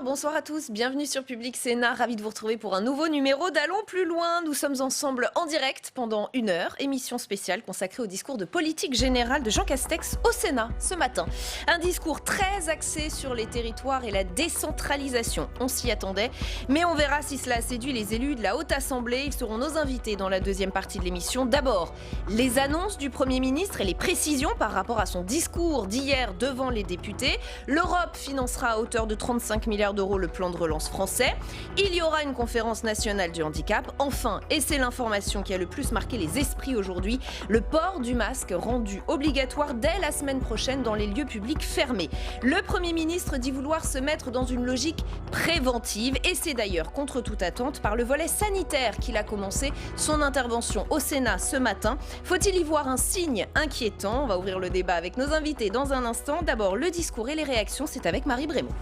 Bonsoir à tous, bienvenue sur Public Sénat, ravi de vous retrouver pour un nouveau numéro d'Allons plus loin. Nous sommes ensemble en direct pendant 1 heure, émission spéciale consacrée au discours de politique générale de Jean Castex au Sénat ce matin. Un discours très axé sur les territoires et la décentralisation, on s'y attendait, mais on verra si cela séduit les élus de la Haute Assemblée. Ils seront nos invités dans la deuxième partie de l'émission. D'abord, les annonces du Premier ministre et les précisions par rapport à son discours d'hier devant les députés. L'Europe financera à hauteur de 35 milliards d'euros le plan de relance français. Il y aura une conférence nationale du handicap. Enfin, et c'est l'information qui a le plus marqué les esprits aujourd'hui, le port du masque rendu obligatoire dès la semaine prochaine dans les lieux publics fermés. Le Premier ministre dit vouloir se mettre dans une logique préventive et c'est d'ailleurs contre toute attente par le volet sanitaire qu'il a commencé son intervention au Sénat ce matin. Faut-il y voir un signe inquiétant? On va ouvrir le débat avec nos invités dans un instant. D'abord, le discours et les réactions, c'est avec Marie Brémond.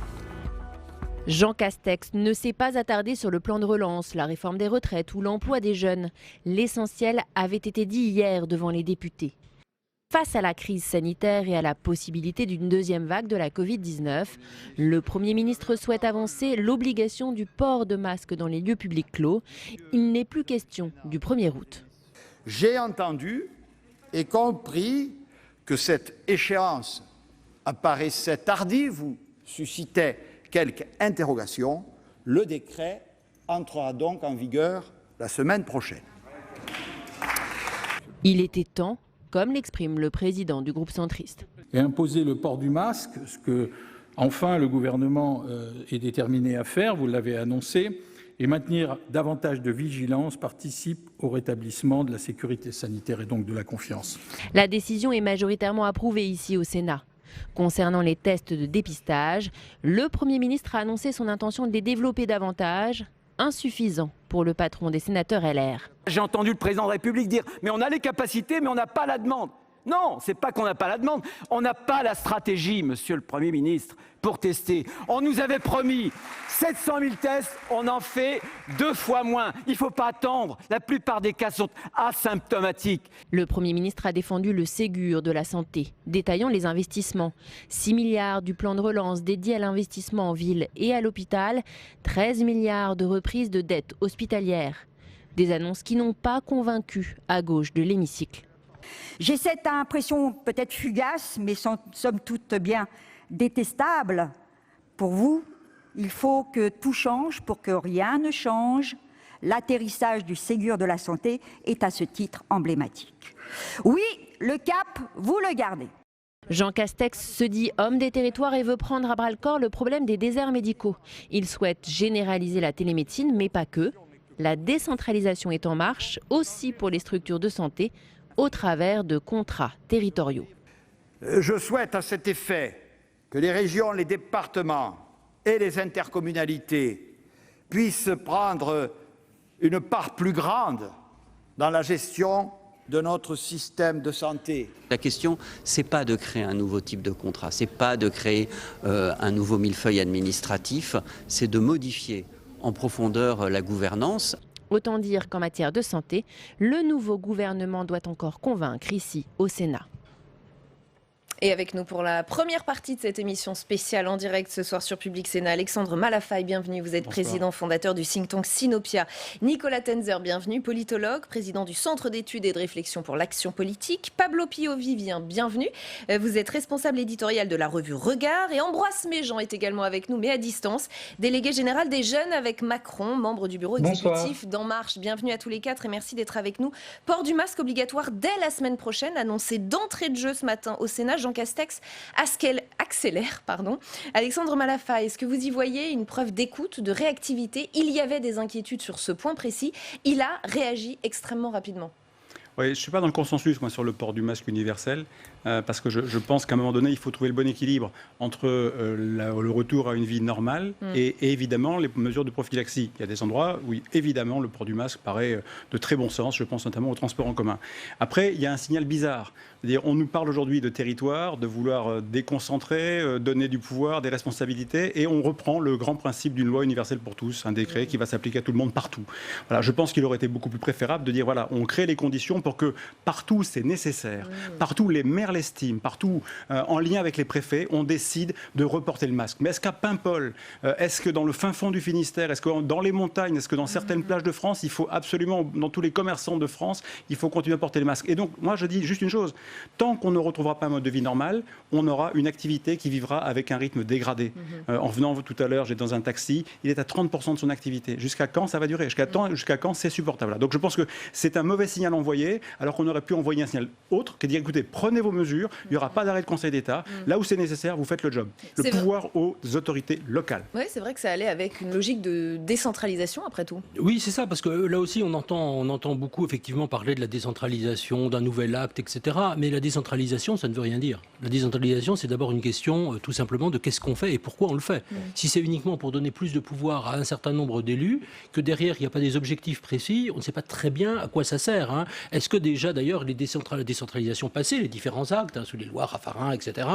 Jean Castex ne s'est pas attardé sur le plan de relance, la réforme des retraites ou l'emploi des jeunes. L'essentiel avait été dit hier devant les députés. Face à la crise sanitaire et à la possibilité d'une deuxième vague de la Covid-19, le Premier ministre souhaite avancer l'obligation du port de masque dans les lieux publics clos. Il n'est plus question du 1er août. J'ai entendu et compris que cette échéance apparaissait tardive ou suscitait quelques interrogations. Le décret entrera donc en vigueur la semaine prochaine. Il était temps, comme l'exprime le président du groupe centriste. Et imposer le port du masque, ce que enfin le gouvernement est déterminé à faire, vous l'avez annoncé, et maintenir davantage de vigilance participe au rétablissement de la sécurité sanitaire et donc de la confiance. La décision est majoritairement approuvée ici au Sénat. Concernant les tests de dépistage, le Premier ministre a annoncé son intention de les développer davantage, insuffisant pour le patron des sénateurs LR. J'ai entendu le président de la République dire « mais on a les capacités, mais on n'a pas la demande ». Non, c'est pas qu'on n'a pas la demande, on n'a pas la stratégie, monsieur le Premier ministre, pour tester. On nous avait promis 700 000 tests, on en fait 2 fois moins. Il ne faut pas attendre, la plupart des cas sont asymptomatiques. Le Premier ministre a défendu le Ségur de la santé, détaillant les investissements. 6 milliards du plan de relance dédié à l'investissement en ville et à l'hôpital, 13 milliards de reprise de dettes hospitalières. Des annonces qui n'ont pas convaincu à gauche de l'hémicycle. J'ai cette impression peut-être fugace, mais somme toute bien détestable. Pour vous, il faut que tout change pour que rien ne change. L'atterrissage du Ségur de la santé est à ce titre emblématique. Oui, le cap, vous le gardez. Jean Castex se dit homme des territoires et veut prendre à bras-le-corps le problème des déserts médicaux. Il souhaite généraliser la télémédecine, mais pas que. La décentralisation est en marche, aussi pour les structures de santé, au travers de contrats territoriaux. Je souhaite à cet effet que les régions, les départements et les intercommunalités puissent prendre une part plus grande dans la gestion de notre système de santé. La question, c'est pas de créer un nouveau type de contrat, c'est pas de créer un nouveau millefeuille administratif, c'est de modifier en profondeur la gouvernance. Autant dire qu'en matière de santé, le nouveau gouvernement doit encore convaincre ici, au Sénat. Et avec nous pour la première partie de cette émission spéciale en direct ce soir sur Public Sénat, Alexandre Malafaye, bienvenue. Vous êtes président fondateur du think tank Sinopia. Nicolas Tenzer, bienvenue, politologue, président du Centre d'études et de réflexion pour l'action politique. Pablo Pio-Vivien, bienvenue. Vous êtes responsable éditorial de la revue Regard. Et Ambroise Méjean est également avec nous, mais à distance. Délégué général des Jeunes avec Macron, membre du bureau exécutif d'En Marche. Bienvenue à tous les 4 et merci d'être avec nous. Port du masque obligatoire dès la semaine prochaine, annoncé d'entrée de jeu ce matin au Sénat. Jean Castex accélère. Alexandre Malafaye, est-ce que vous y voyez une preuve d'écoute, de réactivité? Il y avait des inquiétudes sur ce point précis. Il a réagi extrêmement rapidement. Oui, je ne suis pas dans le consensus sur le port du masque universel, parce que je pense qu'à un moment donné, il faut trouver le bon équilibre entre le retour à une vie normale et évidemment les mesures de prophylaxie. Il y a des endroits où évidemment le port du masque paraît de très bon sens, je pense notamment au transport en commun. Après, il y a un signal bizarre. C'est-à-dire, on nous parle aujourd'hui de territoire, de vouloir déconcentrer, donner du pouvoir, des responsabilités, et on reprend le grand principe d'une loi universelle pour tous, un décret qui va s'appliquer à tout le monde partout. Voilà, je pense qu'il aurait été beaucoup plus préférable de dire voilà, on crée les conditions pour que partout c'est nécessaire, partout les maires l'estiment, partout en lien avec les préfets, on décide de reporter le masque. Mais est-ce qu'à Paimpol, est-ce que dans le fin fond du Finistère, est-ce que dans les montagnes, est-ce que dans certaines plages de France, il faut absolument, dans tous les commerçants de France, il faut continuer à porter le masque. Et donc, moi je dis juste une chose, tant qu'on ne retrouvera pas un mode de vie normal, on aura une activité qui vivra avec un rythme dégradé. En venant tout à l'heure, j'étais dans un taxi, il est à 30% de son activité. Jusqu'à quand ça va durer? Jusqu'à quand c'est supportable? Donc je pense que c'est un mauvais signal envoyé, alors qu'on aurait pu envoyer un signal autre, qui est de dire, écoutez, prenez vos mesures, il n'y aura pas d'arrêt de Conseil d'État, là où c'est nécessaire, vous faites le job. Le pouvoir aux autorités locales. Oui, c'est vrai que ça allait avec une logique de décentralisation, après tout. Oui, c'est ça, parce que là aussi, on entend beaucoup effectivement parler de la décentralisation, d'un nouvel acte, etc. Mais la décentralisation, ça ne veut rien dire. La décentralisation, c'est d'abord une question, tout simplement, de qu'est-ce qu'on fait et pourquoi on le fait. Si c'est uniquement pour donner plus de pouvoir à un certain nombre d'élus, que derrière, il n'y a pas des objectifs précis, on ne sait pas très bien à quoi ça sert. Hein. Est-ce que déjà, d'ailleurs, la décentralisation passée, les différents actes, sous les lois Raffarin, etc.,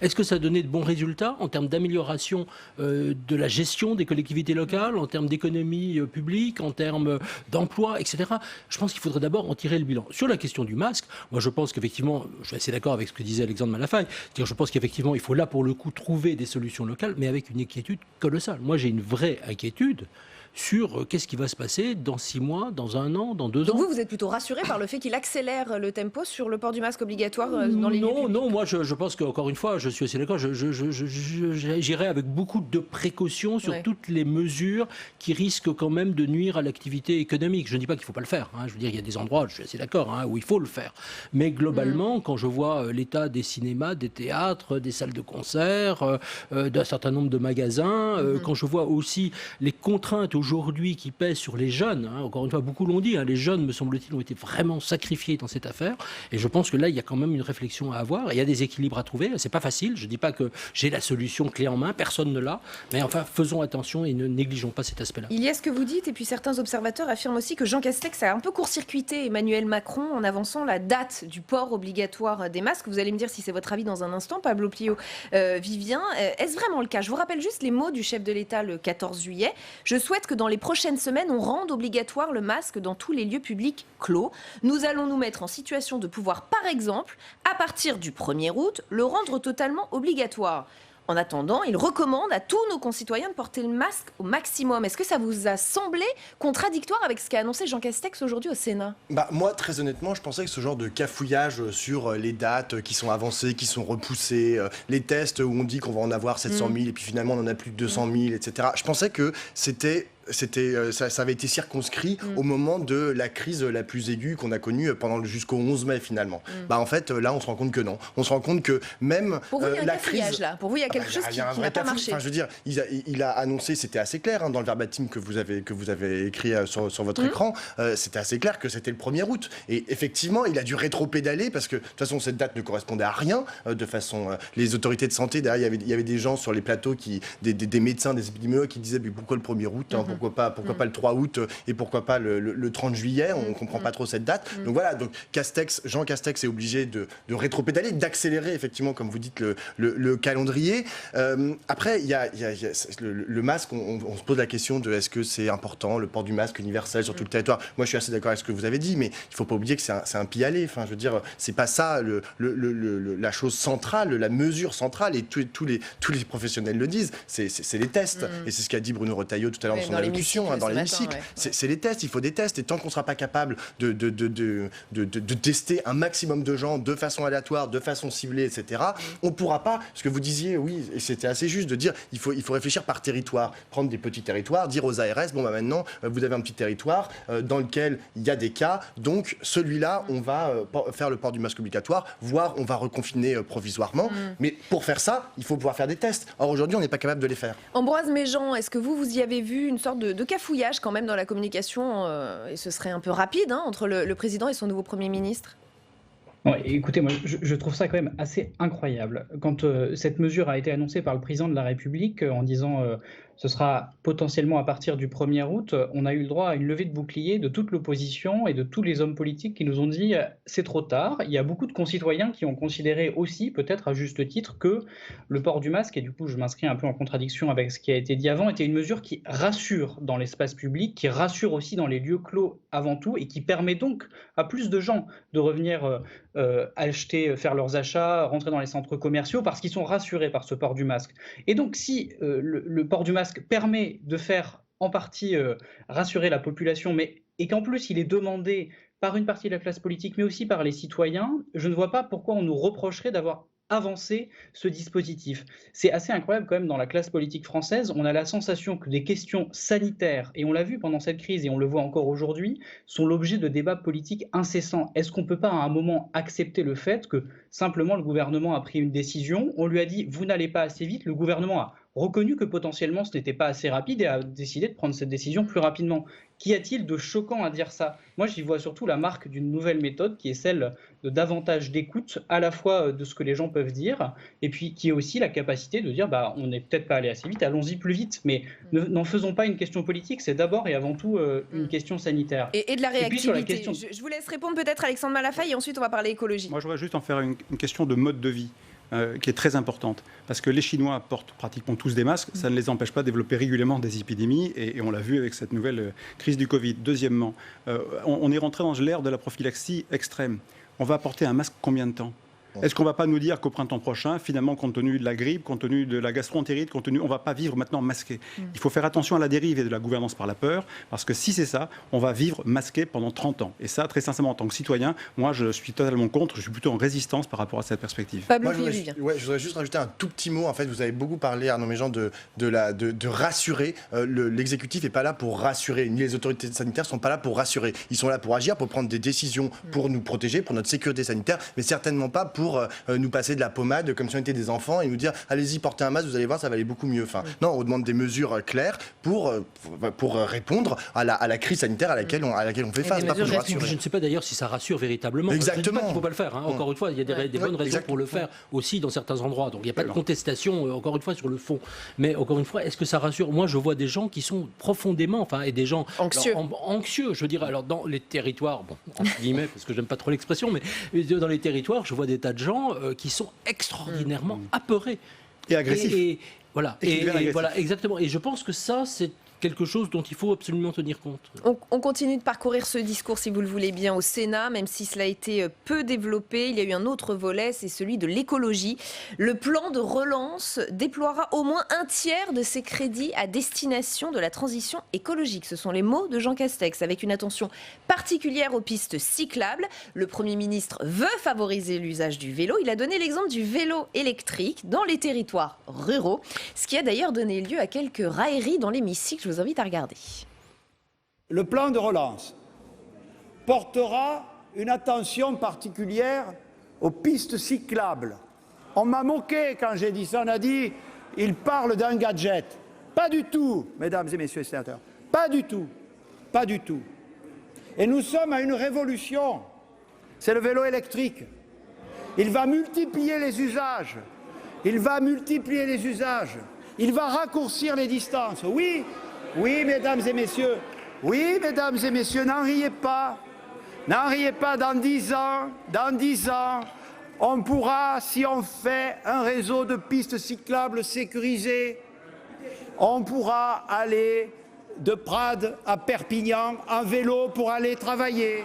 est-ce que ça a donné de bons résultats en termes d'amélioration de la gestion des collectivités locales, en termes d'économie publique, en termes d'emploi, etc. Je pense qu'il faudrait d'abord en tirer le bilan. Sur la question du masque, moi je pense qu'effectivement, je suis assez d'accord avec ce que disait Alexandre Malafaille, c'est-à-dire je pense qu'effectivement il faut là pour le coup trouver des solutions locales, mais avec une inquiétude colossale. Moi j'ai une vraie inquiétude sur qu'est-ce qui va se passer dans 6 mois, dans 1 an, dans 2 ans. Donc vous êtes plutôt rassuré par le fait qu'il accélère le tempo sur le port du masque obligatoire dans les lieux publics? Non, moi je pense qu'encore une fois, je suis assez d'accord, j'irai avec beaucoup de précautions sur toutes les mesures qui risquent quand même de nuire à l'activité économique. Je ne dis pas qu'il ne faut pas le faire, hein. Je veux dire, il y a des endroits, je suis assez d'accord, hein, où il faut le faire. Mais globalement, quand je vois l'état des cinémas, des théâtres, des salles de concert, d'un certain nombre de magasins, quand je vois aussi les contraintes aujourd'hui qui pèsent sur les jeunes, hein, encore une fois, beaucoup l'ont dit, hein, les jeunes, me semble-t-il, ont été vraiment sacrifiés dans cette affaire. Et je pense que là, il y a quand même une réflexion à avoir. Il y a des équilibres à trouver. C'est pas facile. Je ne dis pas que j'ai la solution clé en main. Personne ne l'a. Mais enfin, faisons attention et ne négligeons pas cet aspect-là. Il y a ce que vous dites, et puis certains observateurs affirment aussi que Jean Castex a un peu court-circuité Emmanuel Macron en avançant la date du port obligatoire des masques. Vous allez me dire si c'est votre avis dans un instant, Pablo Plio, Vivien. Est-ce vraiment le cas? Je vous rappelle juste les mots du chef de l'État le 14 juillet. Je souhaite que dans les prochaines semaines, on rende obligatoire le masque dans tous les lieux publics clos. Nous allons nous mettre en situation de pouvoir, par exemple, à partir du 1er août, le rendre totalement obligatoire. En attendant, il recommande à tous nos concitoyens de porter le masque au maximum. Est-ce que ça vous a semblé contradictoire avec ce qu'a annoncé Jean Castex aujourd'hui au Sénat? Moi, très honnêtement, je pensais que ce genre de cafouillage sur les dates qui sont avancées, qui sont repoussées, les tests où on dit qu'on va en avoir 700 000 et puis finalement on en a plus de 200 000, etc. Je pensais que ça avait été circonscrit au moment de la crise la plus aiguë qu'on a connue jusqu'au 11 mai finalement. En fait, là, on se rend compte que non. On se rend compte que même pour vous, il y a un la cafouillage, crise... là. Pour vous, il y a quelque chose qui n'a pas marché. Enfin, je veux dire, il a annoncé, c'était assez clair dans le verbatim que vous avez écrit sur votre écran, c'était assez clair que c'était le 1er août. Et effectivement, il a dû rétro-pédaler parce que de toute façon, cette date ne correspondait à rien. De façon, les autorités de santé, derrière, il y avait des gens sur les plateaux, des médecins, des épidémiologues qui disaient mais pourquoi le 1er août, pourquoi pas le 3 août et pourquoi pas le 30 juillet, on ne comprend pas trop cette date. Donc voilà, donc Jean Castex est obligé de rétro-pédaler, d'accélérer effectivement, comme vous dites, le calendrier. Après, il y a le masque, on se pose la question de est-ce que c'est important, le port du masque universel sur tout le territoire. Moi, je suis assez d'accord avec ce que vous avez dit, mais il ne faut pas oublier que c'est un pis-aller. Enfin, je veux dire, c'est pas ça la chose centrale, la mesure centrale, et tous les professionnels le disent, c'est les tests. Et c'est ce qu'a dit Bruno Retailleau tout à l'heure dans son allocution, dans l'hémicycle. C'est les tests, il faut des tests. Et tant qu'on ne sera pas capable de tester un maximum de gens de façon aléatoire, de façon ciblée, etc., on ne pourra pas, ce que vous disiez, oui, et c'était assez juste de dire, il faut réfléchir par territoire, prendre des petits territoires, dire aux ARS, maintenant, vous avez un petit territoire dans lequel il y a des cas, donc celui-là, on va faire le port du masque obligatoire, voire on va reconfiner provisoirement. Mais pour faire ça, il faut pouvoir faire des tests. Or, aujourd'hui, on n'est pas capable de les faire. Ambroise Méjean, est-ce que vous y avez vu une sorte de cafouillage quand même dans la communication, et ce serait un peu rapide, entre le président et son nouveau Premier ministre? Ouais, écoutez, moi, je trouve ça quand même assez incroyable. Quand cette mesure a été annoncée par le président de la République en disant ce sera potentiellement à partir du 1er août. On a eu le droit à une levée de bouclier de toute l'opposition et de tous les hommes politiques qui nous ont dit c'est trop tard. Il y a beaucoup de concitoyens qui ont considéré aussi, peut-être à juste titre, que le port du masque, et du coup je m'inscris un peu en contradiction avec ce qui a été dit avant, était une mesure qui rassure dans l'espace public, qui rassure aussi dans les lieux clos avant tout, et qui permet donc à plus de gens de revenir acheter, faire leurs achats, rentrer dans les centres commerciaux, parce qu'ils sont rassurés par ce port du masque. Et donc si le port du masque permet de faire en partie rassurer la population, et qu'en plus il est demandé par une partie de la classe politique, mais aussi par les citoyens, je ne vois pas pourquoi on nous reprocherait d'avoir avancé ce dispositif. C'est assez incroyable quand même dans la classe politique française, on a la sensation que des questions sanitaires, et on l'a vu pendant cette crise et on le voit encore aujourd'hui, sont l'objet de débats politiques incessants. Est-ce qu'on ne peut pas à un moment accepter le fait que simplement le gouvernement a pris une décision, on lui a dit vous n'allez pas assez vite, le gouvernement a reconnu que potentiellement ce n'était pas assez rapide et a décidé de prendre cette décision plus rapidement. Qu'y a-t-il de choquant à dire ça? Moi, j'y vois surtout la marque d'une nouvelle méthode qui est celle de davantage d'écoute, à la fois de ce que les gens peuvent dire, et puis qui est aussi la capacité de dire bah, on n'est peut-être pas allé assez vite, allons-y plus vite. Mais n'en faisons pas une question politique, c'est d'abord et avant tout une question sanitaire. Et de la réactivité. Et puis sur la question... je vous laisse répondre peut-être Alexandre Malafaye et ensuite on va parler écologie. Moi, je voudrais juste en faire une question de mode de vie. Qui est très importante. Parce que les Chinois portent pratiquement tous des masques, ça ne les empêche pas de développer régulièrement des épidémies, et on l'a vu avec cette nouvelle crise du Covid. Deuxièmement, on est rentré dans l'ère de la prophylaxie extrême. On va porter un masque combien de temps ? Est-ce qu'on ne va pas nous dire qu'au printemps prochain, finalement, compte tenu de la grippe, compte tenu de la gastroentérite, on ne va pas vivre maintenant masqué? Il faut faire attention à la dérive et de la gouvernance par la peur, parce que si c'est ça, on va vivre masqué pendant 30 ans. Et ça, très sincèrement, en tant que citoyen, moi, je suis totalement contre, je suis plutôt en résistance par rapport à cette perspective. Pablo, je voudrais juste rajouter un tout petit mot. En fait, vous avez beaucoup parlé, Arnaud Méjean, de rassurer. L'exécutif n'est pas là pour rassurer, ni les autorités sanitaires ne sont pas là pour rassurer. Ils sont là pour agir, pour prendre des décisions, pour nous protéger, pour notre sécurité sanitaire, mais certainement pas pour nous passer de la pommade comme si on était des enfants et nous dire allez-y, portez un masque, vous allez voir, ça va aller beaucoup mieux. Enfin, non, on demande des mesures claires pour répondre à la crise sanitaire à laquelle on fait face. Pas pour nous rassurer. Je ne sais pas d'ailleurs si ça rassure véritablement. Exactement. Il ne faut pas le faire. Hein. Encore une fois, il y a des bonnes raisons pour le faire aussi dans certains endroits. Donc il n'y a pas de contestation, encore une fois, sur le fond. Mais encore une fois, est-ce que ça rassure? Moi, je vois des gens qui sont profondément, et des gens anxieux, je veux dire. Alors dans les territoires, bon, entre guillemets, parce que j'aime pas trop l'expression, mais dans les territoires, je vois des tas de gens qui sont extraordinairement apeurés. Et agressifs. Et voilà, voilà, exactement. Et je pense que ça, c'est quelque chose dont il faut absolument tenir compte. On continue de parcourir ce discours, si vous le voulez bien, au Sénat, même si cela a été peu développé. Il y a eu un autre volet, c'est celui de l'écologie. Le plan de relance déploiera au moins un tiers de ses crédits à destination de la transition écologique. Ce sont les mots de Jean Castex, avec une attention particulière aux pistes cyclables. Le Premier ministre veut favoriser l'usage du vélo. Il a donné l'exemple du vélo électrique dans les territoires ruraux, ce qui a d'ailleurs donné lieu à quelques railleries dans l'hémicycle. Je vous invite à regarder. Le plan de relance portera une attention particulière aux pistes cyclables. On m'a moqué quand j'ai dit ça, on a dit il parle d'un gadget. Pas du tout, mesdames et messieurs les sénateurs, pas du tout, pas du tout. Et nous sommes à une révolution, c'est le vélo électrique. Il va multiplier les usages, il va raccourcir les distances, oui. Oui, mesdames et messieurs, n'en riez pas, dans 10 ans, on pourra, si on fait un réseau de pistes cyclables sécurisées, on pourra aller de Prades à Perpignan en vélo pour aller travailler.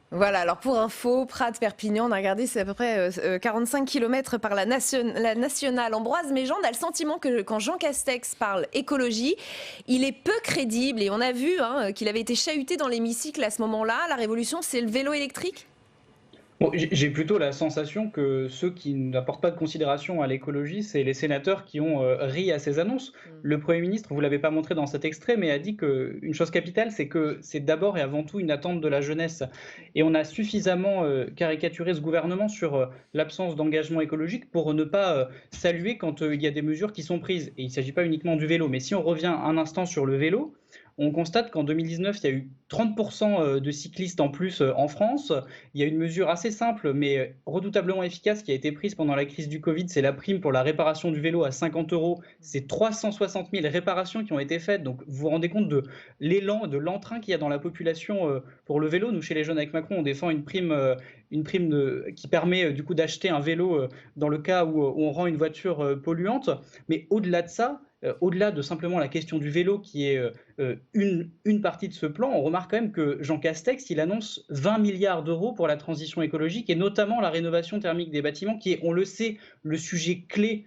Voilà, alors pour info, Prades-Perpignan, on a regardé, c'est à peu près 45 km par la nationale. Ambroise Méjean a le sentiment que quand Jean Castex parle écologie, il est peu crédible. Et on a vu qu'il avait été chahuté dans l'hémicycle à ce moment-là. La révolution, c'est le vélo électrique ? Bon, j'ai plutôt la sensation que ceux qui n'apportent pas de considération à l'écologie, c'est les sénateurs qui ont ri à ces annonces. Le Premier ministre, vous ne l'avez pas montré dans cet extrait, mais a dit qu'une chose capitale, c'est que c'est d'abord et avant tout une attente de la jeunesse. Et on a suffisamment caricaturé ce gouvernement sur l'absence d'engagement écologique pour ne pas saluer quand il y a des mesures qui sont prises. Et il ne s'agit pas uniquement du vélo, mais si on revient un instant sur le vélo, on constate qu'en 2019, il y a eu 30% de cyclistes en plus en France. Il y a une mesure assez simple, mais redoutablement efficace, qui a été prise pendant la crise du Covid, c'est la prime pour la réparation du vélo à 50 €. C'est 360 000 réparations qui ont été faites. Donc, vous vous rendez compte de l'élan, de l'entrain qu'il y a dans la population pour le vélo. Nous, chez les Jeunes avec Macron, on défend une prime qui permet du coup d'acheter un vélo dans le cas où on rend une voiture polluante. Mais au-delà de ça, au-delà de simplement la question du vélo qui est une partie de ce plan, on remarque quand même que Jean Castex, il annonce 20 milliards d'euros pour la transition écologique et notamment la rénovation thermique des bâtiments qui est, on le sait, le sujet clé.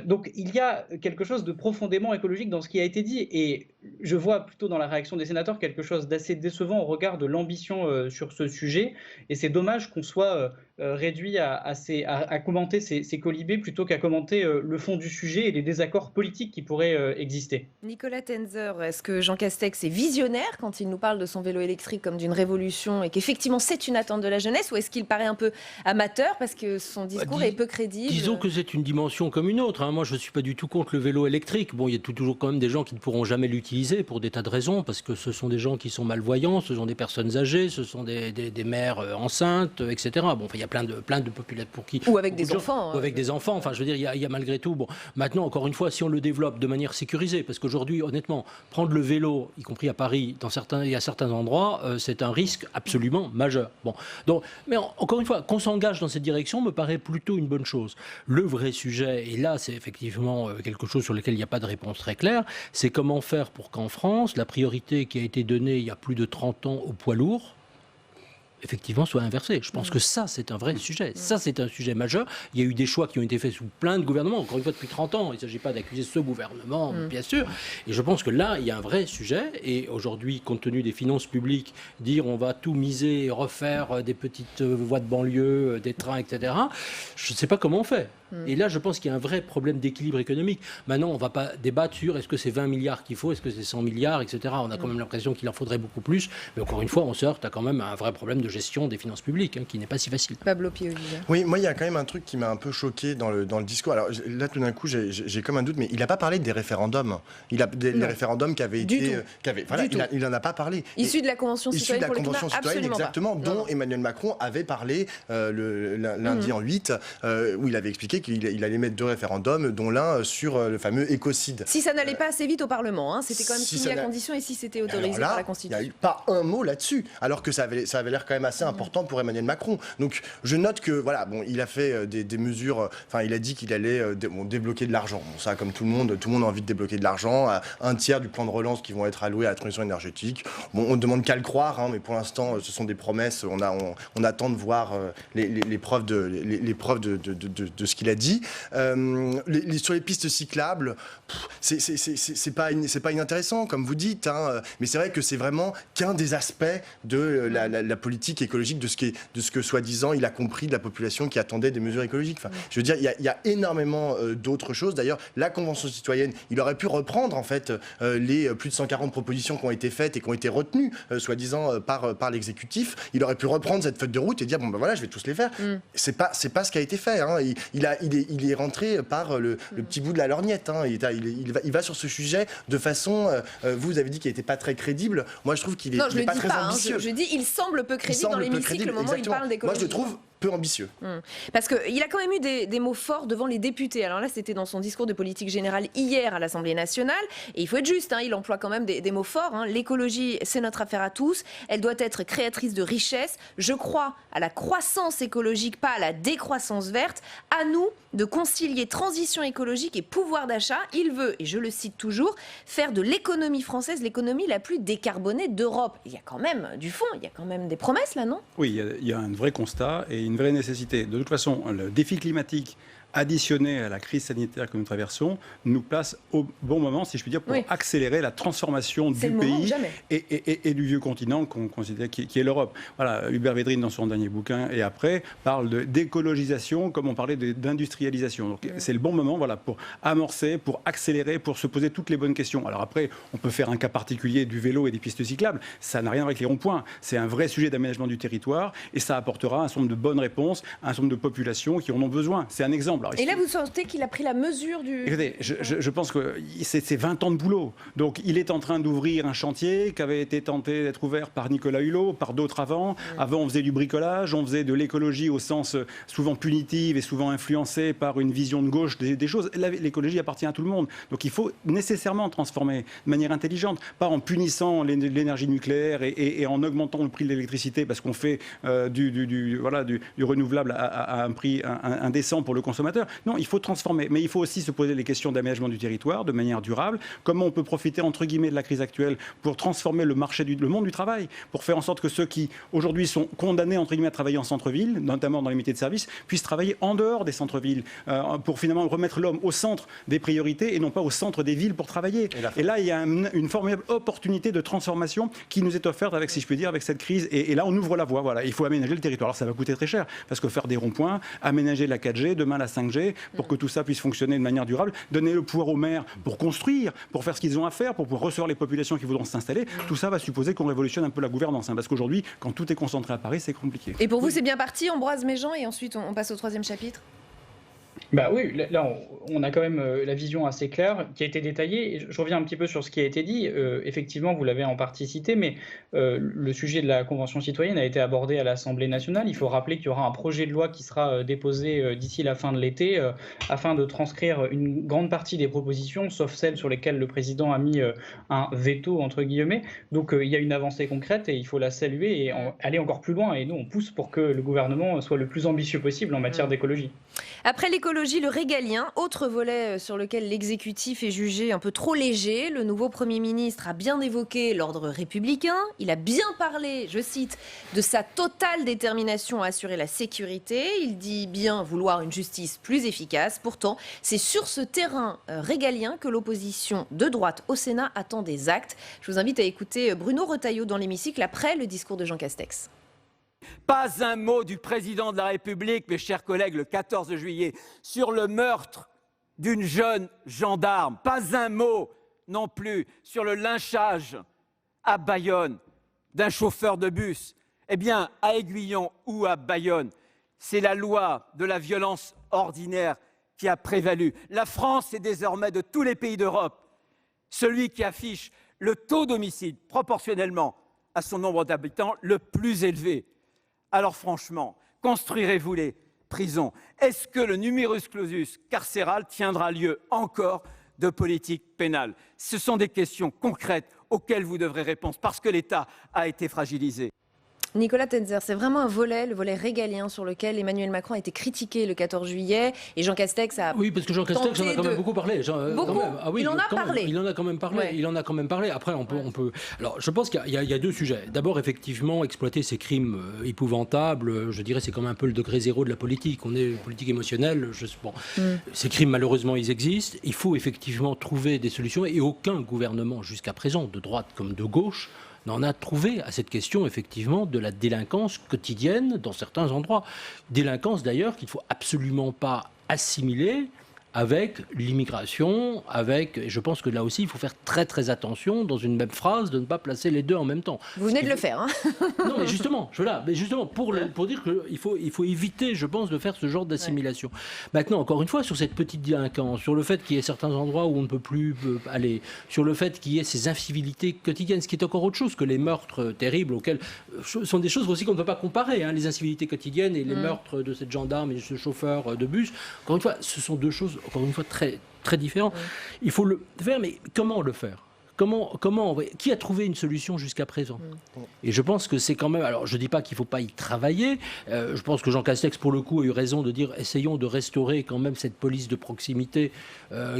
Donc il y a quelque chose de profondément écologique dans ce qui a été dit et je vois plutôt dans la réaction des sénateurs quelque chose d'assez décevant au regard de l'ambition sur ce sujet et c'est dommage qu'on soit réduit à commenter ces colibés plutôt qu'à commenter le fond du sujet et les désaccords politiques qui pourraient exister. Nicolas Tenzer, est-ce que Jean Castex est visionnaire quand il nous parle de son vélo électrique comme d'une révolution et qu'effectivement c'est une attente de la jeunesse ou est-ce qu'il paraît un peu amateur parce que son discours est peu crédible? Disons que c'est une dimension comme une autre. Moi, je ne suis pas du tout contre le vélo électrique. Bon, il y a toujours quand même des gens qui ne pourront jamais l'utiliser pour des tas de raisons, parce que ce sont des gens qui sont malvoyants, ce sont des personnes âgées, ce sont des mères enceintes, etc. Bon, enfin, il y a plein de populations pour qui... Ou avec des enfants. Ou avec des enfants. Enfin, je veux dire, il y a malgré tout... Bon, maintenant, encore une fois, si on le développe de manière sécurisée, parce qu'aujourd'hui, honnêtement, prendre le vélo, y compris à Paris, il y a certains endroits, c'est un risque absolument majeur. Bon, donc, mais encore une fois, qu'on s'engage dans cette direction me paraît plutôt une bonne chose. Le vrai sujet, et là, c'est effectivement quelque chose sur lequel il n'y a pas de réponse très claire, c'est comment faire pour qu'en France, la priorité qui a été donnée il y a plus de 30 ans aux poids lourds, effectivement, soit inversée. Je pense que ça, c'est un vrai sujet. Ça, c'est un sujet majeur. Il y a eu des choix qui ont été faits sous plein de gouvernements, encore une fois depuis 30 ans. Il ne s'agit pas d'accuser ce gouvernement, bien sûr. Et je pense que là, il y a un vrai sujet. Et aujourd'hui, compte tenu des finances publiques, dire on va tout miser et refaire des petites voies de banlieue, des trains, etc., je ne sais pas comment on fait. Et là, je pense qu'il y a un vrai problème d'équilibre économique. Maintenant, on ne va pas débattre sur est-ce que c'est 20 milliards qu'il faut, est-ce que c'est 100 milliards, etc. On a quand même l'impression qu'il en faudrait beaucoup plus. Mais encore une fois, on se heurte à quand même un vrai problème de gestion des finances publiques, qui n'est pas si facile. Pablo Piovilla. Oui, moi, il y a quand même un truc qui m'a un peu choqué dans le discours. Alors là, tout d'un coup, j'ai comme un doute, mais il n'a pas parlé des référendums. Il a des référendums qui avaient été... il n'en a pas parlé. Issu de la Convention citoyenne pour le climat, absolument exactement, pas. dont Emmanuel Macron avait parlé lundi en 8, où il avait expliqué qu'il allait mettre 2 référendums, dont l'un sur le fameux écocide. Si ça n'allait pas assez vite au Parlement, c'était quand même soumis à condition et si c'était autorisé par la Constitution. Il n'y a eu pas un mot là-dessus, alors que ça avait l'air quand même assez important pour Emmanuel Macron. Donc je note que, voilà, bon, il a fait des mesures, enfin il a dit qu'il allait débloquer de l'argent. Bon, ça, comme tout le monde a envie de débloquer de l'argent, un tiers du plan de relance qui vont être alloués à la transition énergétique. Bon, on ne demande qu'à le croire, mais pour l'instant, ce sont des promesses. On attend de voir les preuves de ce qu'il a dit. Sur les pistes cyclables, c'est pas inintéressant, comme vous dites, mais c'est vrai que c'est vraiment qu'un des aspects de la politique écologique, de ce que soi-disant il a compris de la population qui attendait des mesures écologiques. Enfin, je veux dire, il y a énormément d'autres choses. D'ailleurs, la Convention citoyenne, il aurait pu reprendre en fait les plus de 140 propositions qui ont été faites et qui ont été retenues, soi-disant par l'exécutif. Il aurait pu reprendre cette feuille de route et dire bon ben voilà, je vais tous les faire. C'est pas ce qui a été fait. Il est rentré par le petit bout de la lorgnette. Il va sur ce sujet de façon... vous avez dit qu'il n'était pas très crédible. Moi, je trouve qu'il n'est pas très ambitieux. Je dis il semble peu crédible dans l'hémicycle au moment où il parle d'écologie. Moi, je le trouve peu ambitieux. Parce qu'il a quand même eu des mots forts devant les députés. Alors là, c'était dans son discours de politique générale hier à l'Assemblée nationale. Et il faut être juste, il emploie quand même des mots forts. L'écologie, c'est notre affaire à tous. Elle doit être créatrice de richesse. Je crois à la croissance écologique, pas à la décroissance verte. À nous de concilier transition écologique et pouvoir d'achat. Il veut, et je le cite toujours, faire de l'économie française l'économie la plus décarbonée d'Europe. Il y a quand même du fond, il y a quand même des promesses là, non ? Oui, il y a un vrai constat et une vraie nécessité. De toute façon, le défi climatique additionné à la crise sanitaire que nous traversons nous place au bon moment, si je puis dire, pour accélérer la transformation du pays et du vieux continent qu'on considère qui est l'Europe. Voilà, Hubert Védrine, dans son dernier bouquin, et après, parle d'écologisation comme on parlait d'industrialisation. Donc c'est le bon moment, voilà, pour amorcer, pour accélérer, pour se poser toutes les bonnes questions. Alors après, on peut faire un cas particulier du vélo et des pistes cyclables. Ça n'a rien à voir avec les ronds-points. C'est un vrai sujet d'aménagement du territoire et ça apportera un certain nombre de bonnes réponses à un certain nombre de populations qui en ont besoin. C'est un exemple. ensemble. Alors, Et là, vous sentez qu'il a pris la mesure du... Écoutez, je pense que c'est 20 ans de boulot. Donc, il est en train d'ouvrir un chantier qui avait été tenté d'être ouvert par Nicolas Hulot, par d'autres avant. Avant, on faisait du bricolage, on faisait de l'écologie au sens souvent punitive et souvent influencée par une vision de gauche des choses. L'écologie appartient à tout le monde. Donc, il faut nécessairement transformer de manière intelligente, pas en punissant l'énergie nucléaire et en augmentant le prix de l'électricité parce qu'on fait du renouvelable à un prix indécent pour le consommateur. Non, il faut transformer. Mais il faut aussi se poser les questions d'aménagement du territoire de manière durable. Comment on peut profiter, entre guillemets, de la crise actuelle pour transformer le monde du travail, pour faire en sorte que ceux qui, aujourd'hui, sont condamnés, entre guillemets, à travailler en centre-ville, notamment dans les métiers de service, puissent travailler en dehors des centres-villes, pour finalement remettre l'homme au centre des priorités et non pas au centre des villes pour travailler. Et là, il y a une formidable opportunité de transformation qui nous est offerte avec, si je puis dire, avec cette crise. Et là, on ouvre la voie. Voilà. Il faut aménager le territoire. Alors, ça va coûter très cher, parce que faire des ronds-points, aménager la 4G, demain la 5G, pour que tout ça puisse fonctionner de manière durable, donner le pouvoir aux maires pour construire, pour faire ce qu'ils ont à faire, pour pouvoir recevoir les populations qui voudront s'installer, tout ça va supposer qu'on révolutionne un peu la gouvernance. Parce qu'aujourd'hui, quand tout est concentré à Paris, c'est compliqué. Et pour vous, c'est bien parti, Ambroise Méjean, et ensuite on passe au 3e chapitre? Bah oui, là on a quand même la vision assez claire qui a été détaillée. Et je reviens un petit peu sur ce qui a été dit. Effectivement, vous l'avez en partie cité, mais le sujet de la Convention citoyenne a été abordé à l'Assemblée nationale. Il faut rappeler qu'il y aura un projet de loi qui sera déposé d'ici la fin de l'été afin de transcrire une grande partie des propositions, sauf celles sur lesquelles le président a mis un veto, entre guillemets. Donc il y a une avancée concrète et il faut la saluer et aller encore plus loin. Et nous, on pousse pour que le gouvernement soit le plus ambitieux possible en matière d'écologie. Après l'écologie, le régalien, autre volet sur lequel l'exécutif est jugé un peu trop léger. Le nouveau Premier ministre a bien évoqué l'ordre républicain. Il a bien parlé, je cite, de sa totale détermination à assurer la sécurité. Il dit bien vouloir une justice plus efficace. Pourtant, c'est sur ce terrain régalien que l'opposition de droite au Sénat attend des actes. Je vous invite à écouter Bruno Retailleau dans l'hémicycle après le discours de Jean Castex. Pas un mot du président de la République, mes chers collègues, le 14 juillet, sur le meurtre d'une jeune gendarme. Pas un mot non plus sur le lynchage à Bayonne d'un chauffeur de bus. Eh bien, à Aiguillon ou à Bayonne, c'est la loi de la violence ordinaire qui a prévalu. La France est désormais de tous les pays d'Europe celui qui affiche le taux d'homicide proportionnellement à son nombre d'habitants le plus élevé. Alors franchement, construirez-vous les prisons? Est-ce que le numerus clausus carcéral tiendra lieu encore de politique pénale? Ce sont des questions concrètes auxquelles vous devrez répondre parce que l'État a été fragilisé. Nicolas Tenzer, c'est vraiment un volet, le volet régalien sur lequel Emmanuel Macron a été critiqué le 14 juillet et Jean Castex a... Oui, parce que Jean Castex en a quand même beaucoup parlé. Beaucoup. Ah oui, il en a parlé. Il en a quand même parlé. Ouais. Il en a quand même parlé. Après, on peut... Alors, je pense qu'il y a deux sujets. D'abord, effectivement, exploiter ces crimes épouvantables, je dirais, c'est comme un peu le degré zéro de la politique. On est politique émotionnelle. Ces crimes, malheureusement, ils existent. Il faut effectivement trouver des solutions et aucun gouvernement jusqu'à présent, de droite comme de gauche, n'en a trouvé à cette question, effectivement, de la délinquance quotidienne dans certains endroits. Délinquance, d'ailleurs, qu'il ne faut absolument pas assimiler avec l'immigration, et je pense que là aussi, il faut faire très très attention, dans une même phrase, de ne pas placer les deux en même temps. Vous venez de le faire, hein. Non, mais justement, pour dire qu'il faut éviter, je pense, de faire ce genre d'assimilation. Maintenant, encore une fois, sur cette petite délinquance, sur le fait qu'il y ait certains endroits où on ne peut plus aller, sur le fait qu'il y ait ces incivilités quotidiennes, ce qui est encore autre chose que les meurtres terribles, auxquels sont des choses aussi qu'on ne peut pas comparer, hein, les incivilités quotidiennes et les meurtres de cette gendarme et de ce chauffeur de bus. Encore une fois, ce sont deux choses, encore une fois, très, très différentes. Il faut le faire, mais comment le faire ? Qui a trouvé une solution jusqu'à présent? Et je pense que c'est quand même... Alors, je ne dis pas qu'il ne faut pas y travailler. Je pense que Jean Castex, pour le coup, a eu raison de dire essayons de restaurer quand même cette police de proximité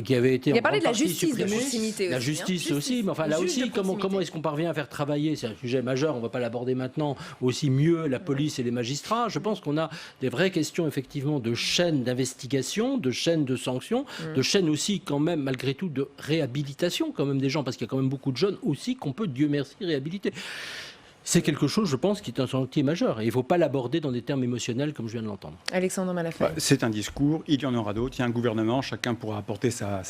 qui avait été... Il a parlé de la justice de proximité aussi. La justice aussi, mais enfin là aussi, comment est-ce qu'on parvient à faire travailler, c'est un sujet majeur, on ne va pas l'aborder maintenant, aussi mieux la police et les magistrats. Je pense qu'on a des vraies questions, effectivement, de chaîne d'investigation, de chaîne de sanctions, de chaîne aussi, quand même, malgré tout, de réhabilitation, quand même, des gens, parce qu'il y a quand même beaucoup de jeunes aussi qu'on peut, Dieu merci, réhabiliter. C'est quelque chose, je pense, qui est un chantier majeur. Et il ne faut pas l'aborder dans des termes émotionnels comme je viens de l'entendre. Alexandre Malafaye. C'est un discours, il y en aura d'autres. Il y a un gouvernement, chacun pourra apporter sa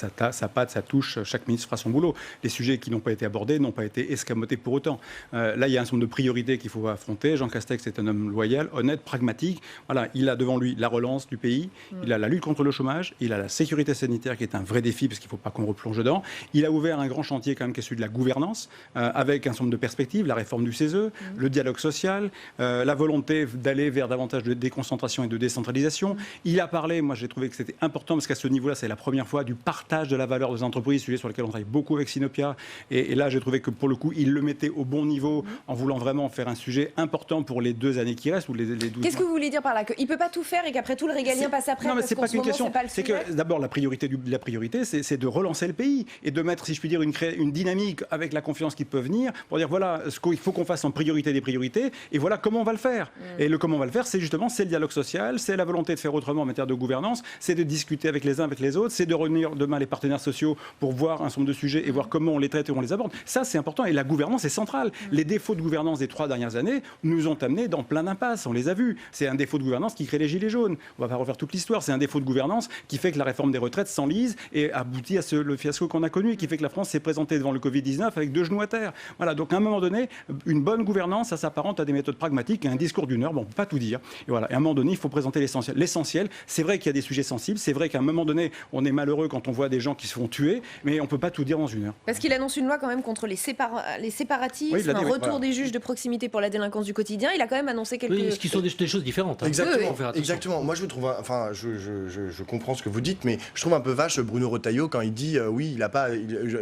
patte, sa touche, chaque ministre fera son boulot. Les sujets qui n'ont pas été abordés n'ont pas été escamotés pour autant. Là, il y a un certain nombre de priorités qu'il faut affronter. Jean Castex est un homme loyal, honnête, pragmatique. Voilà, il a devant lui la relance du pays, il a la lutte contre le chômage, il a la sécurité sanitaire qui est un vrai défi parce qu'il ne faut pas qu'on replonge dedans. Il a ouvert un grand chantier quand même qui est celui de la gouvernance, avec un certain nombre de perspectives, la réforme du CESE, le dialogue social, la volonté d'aller vers davantage de déconcentration et de décentralisation. Il a parlé, moi j'ai trouvé que c'était important parce qu'à ce niveau-là, c'est la première fois du partage de la valeur des entreprises, sujet sur lequel on travaille beaucoup avec Sinopia. Et là, j'ai trouvé que pour le coup, il le mettait au bon niveau en voulant vraiment faire un sujet important pour les 2 années qui restent ou les 12 Qu'est-ce que mois. vous voulez dire par là? Qu'il ne peut pas tout faire et qu'après tout le régalien passe après? Non, mais parce c'est qu'en pas ce qu'une moment, question. c'est pas le C'est sujet. que d'abord, la priorité, c'est de relancer le pays et de mettre, si je puis dire, une dynamique avec la confiance qui peut venir pour dire voilà ce qu'il faut qu'on fasse en priorité des priorités et voilà comment on va le faire. Et le comment on va le faire, c'est le dialogue social, c'est la volonté de faire autrement en matière de gouvernance, c'est de discuter avec les uns, avec les autres, c'est de réunir demain les partenaires sociaux pour voir un certain nombre de sujets et voir comment on les traite et on les aborde. Ça, c'est important. Et la gouvernance est centrale. Les défauts de gouvernance des 3 dernières années nous ont amenés dans plein d'impasses. On les a vus. C'est un défaut de gouvernance qui crée les gilets jaunes. On ne va pas refaire toute l'histoire. C'est un défaut de gouvernance qui fait que la réforme des retraites s'enlise et aboutit à le fiasco qu'on a connu et qui fait que la France s'est présentée devant le Covid-19 avec 2 genoux à terre. Voilà. Donc, à un moment donné, une bonne gouvernance, ça s'apparente à des méthodes pragmatiques et un discours d'une heure. Bon, on ne peut pas tout dire. Et voilà. Et à un moment donné, il faut présenter l'essentiel. L'essentiel, c'est vrai qu'il y a des sujets sensibles. C'est vrai qu'à un moment donné, on est malheureux quand on voit des gens qui se font tuer, mais on ne peut pas tout dire dans 1 heure. Parce qu'il annonce une loi quand même contre les séparatismes, Oui, il l'a dit, un oui, retour voilà. des juges de proximité pour la délinquance du quotidien. Il a quand même annoncé quelques... Oui, ce qui sont des choses différentes. Hein. Exactement, Faut faire attention. exactement. Moi, je trouve, enfin, je comprends ce que vous dites, mais je trouve un peu vache Bruno Retailleau quand il dit oui,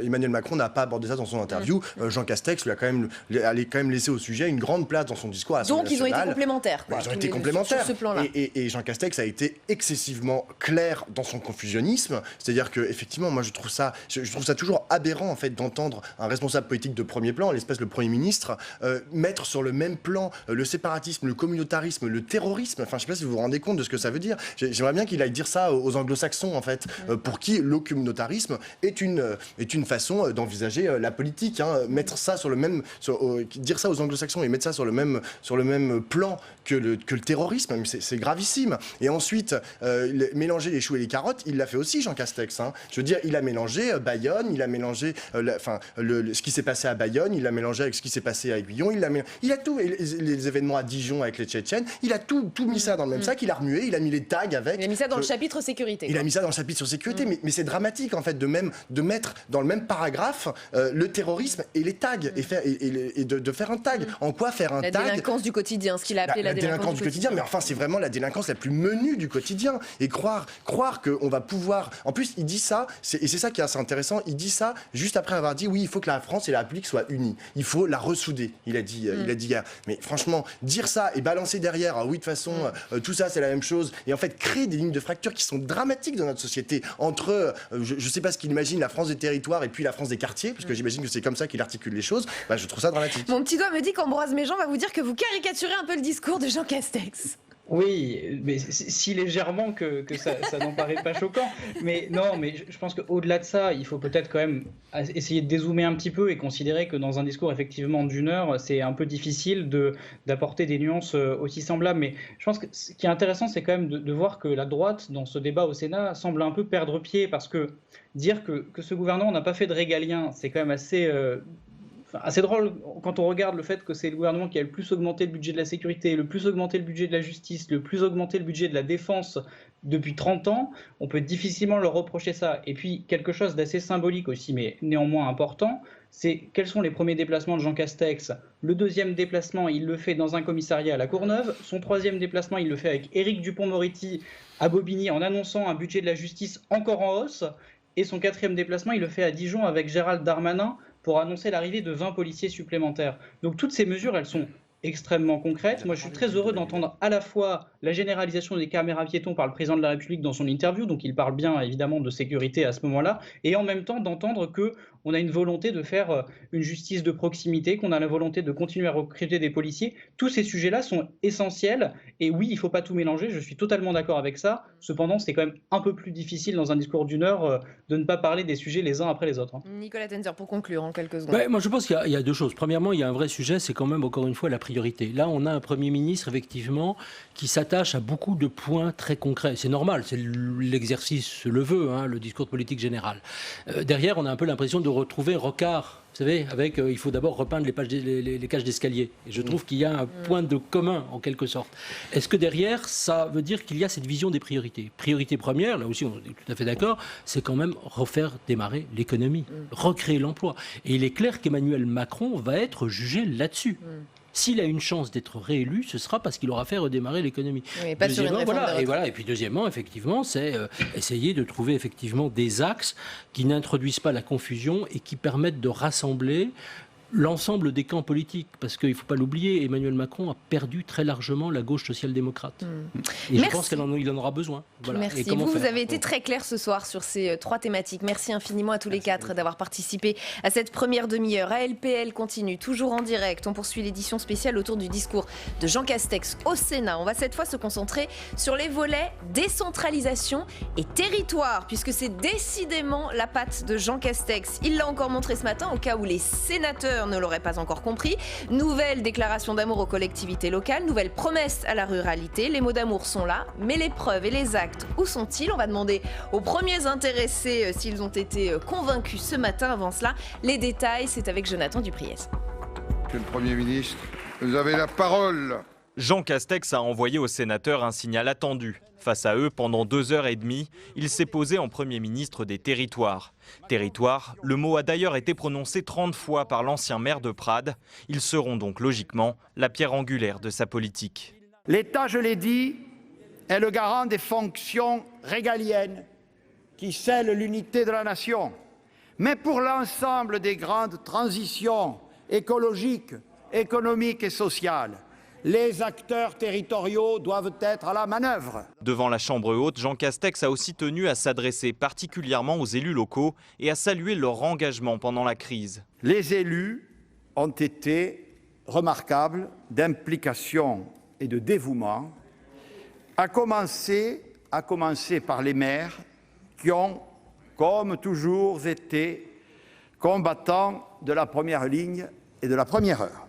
Emmanuel Macron n'a pas abordé ça dans son interview. Jean Castex lui a quand même laissé au sujet une grande place dans son discours à l'Assemblée Donc ils ont été nationale. complémentaires. Quoi, Ils ont tous été les deux, complémentaires. sur ce plan-là. Et Jean Castex a été excessivement clair dans son confusionnisme. C'est-à-dire que effectivement, moi, je trouve ça toujours aberrant en fait d'entendre un responsable politique de premier plan, l'espèce le Premier ministre, mettre sur le même plan le séparatisme, le communautarisme, le terrorisme. Enfin, je ne sais pas si vous vous rendez compte de ce que ça veut dire. J'aimerais bien qu'il aille dire ça aux anglo-saxons, en fait, pour qui le communautarisme est une façon d'envisager la politique. Hein. Mettre ça dire ça aux anglo-saxons et mettre ça sur le même plan que le terrorisme, c'est gravissime. Et ensuite, mélanger les choux et les carottes, il l'a fait aussi, Jean Castex. Hein. Je veux dire, il a mélangé Bayonne, il a mélangé ce qui s'est passé à Bayonne, il l'a mélangé avec ce qui s'est passé à Aiguillon, il a tout, les événements à Dijon avec les Tchétchènes, il a tout mis ça dans le même sac, il a remué, il a mis les tags avec. Il a mis ça dans le chapitre sécurité. Il a mis ça dans le chapitre sur sécurité, mais c'est dramatique en fait de mettre dans le même paragraphe le terrorisme et les tags et de faire un tag. En quoi faire un tag? La délinquance du quotidien, ce qu'il a appelé la délinquance du quotidien. Mais enfin, c'est vraiment la délinquance la plus menue du quotidien. Et croire qu'on va pouvoir... En plus, il dit ça, et c'est ça qui est assez intéressant, il dit ça juste après avoir dit oui, il faut que la France et la République soient unies. Il faut la ressouder, il a dit hier. Mais franchement, dire ça et balancer derrière, oui, de toute façon, tout ça, c'est la même chose, et en fait, créer des lignes de fracture qui sont dramatiques dans notre société, entre, je ne sais pas ce qu'il imagine, la France des territoires et puis la France des quartiers, parce que j'imagine que c'est comme ça qu'il articule les choses, je trouve ça dramatique. Mon petit doigt me dit qu'Ambroise Méjean va vous dire que vous caricaturez un peu le discours de Jean Castex. Oui, mais si légèrement que ça n'en paraît pas choquant. Mais non, mais je pense qu'au-delà de ça, il faut peut-être quand même essayer de dézoomer un petit peu et considérer que dans un discours effectivement d'1 heure, c'est un peu difficile d'apporter des nuances aussi semblables. Mais je pense que ce qui est intéressant, c'est quand même de voir que la droite, dans ce débat au Sénat, semble un peu perdre pied, parce que dire que ce gouvernement n'a pas fait de régalien, c'est quand même assez drôle quand on regarde le fait que c'est le gouvernement qui a le plus augmenté le budget de la sécurité, le plus augmenté le budget de la justice, le plus augmenté le budget de la défense depuis 30 ans. On peut difficilement leur reprocher ça. Et puis, quelque chose d'assez symbolique aussi, mais néanmoins important, c'est quels sont les premiers déplacements de Jean Castex. Le 2e déplacement, il le fait dans un commissariat à La Courneuve. Son 3e déplacement, il le fait avec Éric Dupond-Moretti à Bobigny en annonçant un budget de la justice encore en hausse. Et son 4e déplacement, il le fait à Dijon avec Gérald Darmanin pour annoncer l'arrivée de 20 policiers supplémentaires. Donc toutes ces mesures, elles sont extrêmement concrètes. Moi, je suis très heureux d'entendre à la fois la généralisation des caméras piétons par le président de la République dans son interview, donc il parle bien évidemment de sécurité à ce moment-là, et en même temps d'entendre qu'on a une volonté de faire une justice de proximité, qu'on a la volonté de continuer à recruter des policiers. Tous ces sujets-là sont essentiels, et oui, il ne faut pas tout mélanger, je suis totalement d'accord avec ça. Cependant, c'est quand même un peu plus difficile dans un discours d'une heure de ne pas parler des sujets les uns après les autres. Nicolas Tenzer, pour conclure en quelques secondes. Moi, je pense qu'il y a deux choses. Premièrement, il y a un vrai sujet, c'est quand même, encore une fois, la priorité. Là, on a un Premier ministre, effectivement, qui s'attache à beaucoup de points très concrets. C'est normal, c'est l'exercice le veut, hein, le discours de politique générale. Derrière, on a un peu l'impression de retrouver Rocard. Vous savez, avec il faut d'abord repeindre les cages d'escalier. Et je trouve qu'il y a un point de commun, en quelque sorte. Est-ce que derrière, ça veut dire qu'il y a cette vision des priorités? Priorité première, là aussi on est tout à fait d'accord, c'est quand même refaire démarrer l'économie, recréer l'emploi. Et il est clair qu'Emmanuel Macron va être jugé là-dessus. S'il a une chance d'être réélu, ce sera parce qu'il aura fait redémarrer l'économie. Oui, pas sur une réforme de retraite. Et puis deuxièmement, effectivement, c'est essayer de trouver effectivement des axes qui n'introduisent pas la confusion et qui permettent de rassembler l'ensemble des camps politiques, parce qu'il ne faut pas l'oublier, Emmanuel Macron a perdu très largement la gauche social-démocrate. Et je pense qu'il en aura besoin. Voilà. Merci. Vous avez été très clair ce soir sur ces trois thématiques. Merci infiniment à tous les quatre d'avoir participé à cette première demi-heure. ALPL continue, toujours en direct. On poursuit l'édition spéciale autour du discours de Jean Castex au Sénat. On va cette fois se concentrer sur les volets décentralisation et territoire, puisque c'est décidément la patte de Jean Castex. Il l'a encore montré ce matin, au cas où les sénateurs ne l'auraient pas encore compris. Nouvelle déclaration d'amour aux collectivités locales, nouvelle promesse à la ruralité. Les mots d'amour sont là, mais les preuves et les actes, où sont-ils? On va demander aux premiers intéressés s'ils ont été convaincus ce matin. Avant cela, les détails, c'est avec Jonathan Dupriez. Monsieur le Premier ministre, vous avez la parole. Jean Castex a envoyé aux sénateurs un signal attendu. Face à eux, pendant 2h30, il s'est posé en Premier ministre des territoires. Territoire, le mot a d'ailleurs été prononcé 30 fois par l'ancien maire de Prades. Ils seront donc logiquement la pierre angulaire de sa politique. L'État, je l'ai dit, est le garant des fonctions régaliennes qui scellent l'unité de la nation. Mais pour l'ensemble des grandes transitions écologiques, économiques et sociales, les acteurs territoriaux doivent être à la manœuvre. Devant la Chambre haute, Jean Castex a aussi tenu à s'adresser particulièrement aux élus locaux et à saluer leur engagement pendant la crise. Les élus ont été remarquables d'implication et de dévouement, à commencer par les maires qui ont, comme toujours, été combattants de la première ligne et de la première heure.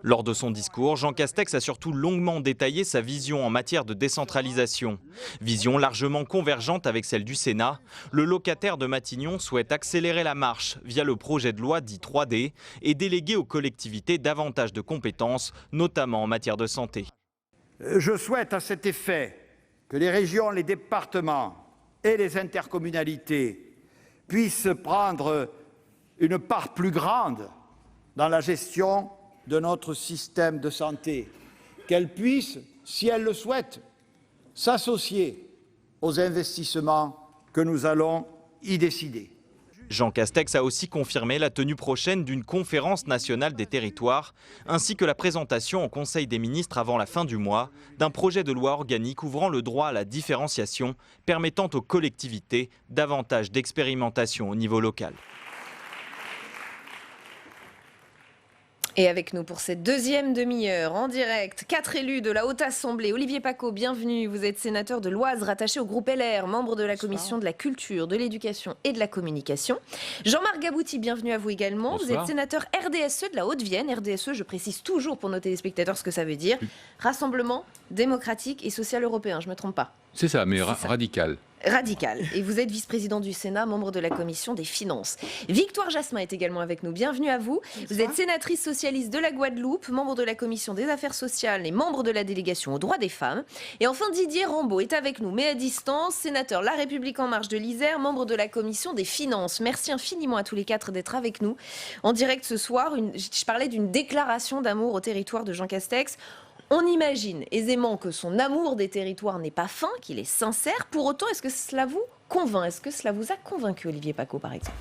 Lors de son discours, Jean Castex a surtout longuement détaillé sa vision en matière de décentralisation. Vision largement convergente avec celle du Sénat. Le locataire de Matignon souhaite accélérer la marche via le projet de loi dit 3D et déléguer aux collectivités davantage de compétences, notamment en matière de santé. Je souhaite à cet effet que les régions, les départements et les intercommunalités puissent prendre une part plus grande dans la gestion de notre système de santé, qu'elles puissent, si elles le souhaitent, s'associer aux investissements que nous allons y décider. Jean Castex a aussi confirmé la tenue prochaine d'une conférence nationale des territoires, ainsi que la présentation au Conseil des ministres avant la fin du mois d'un projet de loi organique ouvrant le droit à la différenciation, permettant aux collectivités davantage d'expérimentation au niveau local. Et avec nous pour cette deuxième demi-heure en direct, 4 élus de la Haute Assemblée. Olivier Paccaud, bienvenue. Vous êtes sénateur de l'Oise, rattaché au groupe LR, membre de la commission de la culture, de l'éducation et de la communication. Jean-Marc Gabouty, bienvenue à vous également. Bonsoir. Vous êtes sénateur RDSE de la Haute-Vienne. RDSE, je précise toujours pour nos téléspectateurs ce que ça veut dire. Rassemblement démocratique et social européen, je ne me trompe pas. C'est ça, mais radical. Radical. Et vous êtes vice-président du Sénat, membre de la commission des finances. Victoire Jasmin est également avec nous. Bienvenue à vous. Bonsoir. Vous êtes sénatrice socialiste de la Guadeloupe, membre de la commission des affaires sociales et membre de la délégation aux droits des femmes. Et enfin, Didier Rambaud est avec nous, mais à distance, sénateur La République En Marche de l'Isère, membre de la commission des finances. Merci infiniment à tous les quatre d'être avec nous. En direct ce soir, je parlais d'une déclaration d'amour au territoire de Jean Castex. On imagine aisément que son amour des territoires n'est pas fin, qu'il est sincère. Pour autant, est-ce que cela vous convainc? Est-ce que cela vous a convaincu, Olivier Paccaud, par exemple?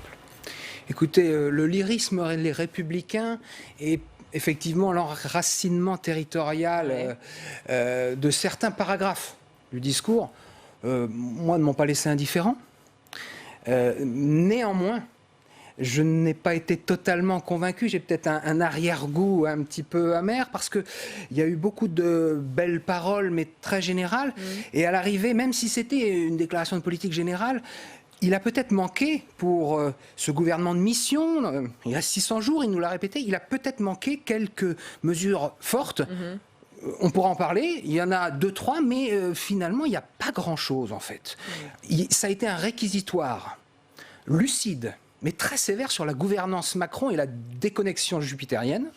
Écoutez, le lyrisme Les Républicains est effectivement l'enracinement territorial de certains paragraphes du discours, moi, ne m'ont pas laissé indifférent. Néanmoins, je n'ai pas été totalement convaincu. J'ai peut-être un arrière-goût un petit peu amer parce qu'il y a eu beaucoup de belles paroles, mais très générales. Et à l'arrivée, même si c'était une déclaration de politique générale, il a peut-être manqué pour ce gouvernement de mission, il reste 600 jours, il nous l'a répété, il a peut-être manqué quelques mesures fortes. On pourra en parler, il y en a 2-3, mais finalement, il n'y a pas grand-chose en fait. Ça a été un réquisitoire lucide, mais très sévère sur la gouvernance Macron et la déconnexion jupitérienne.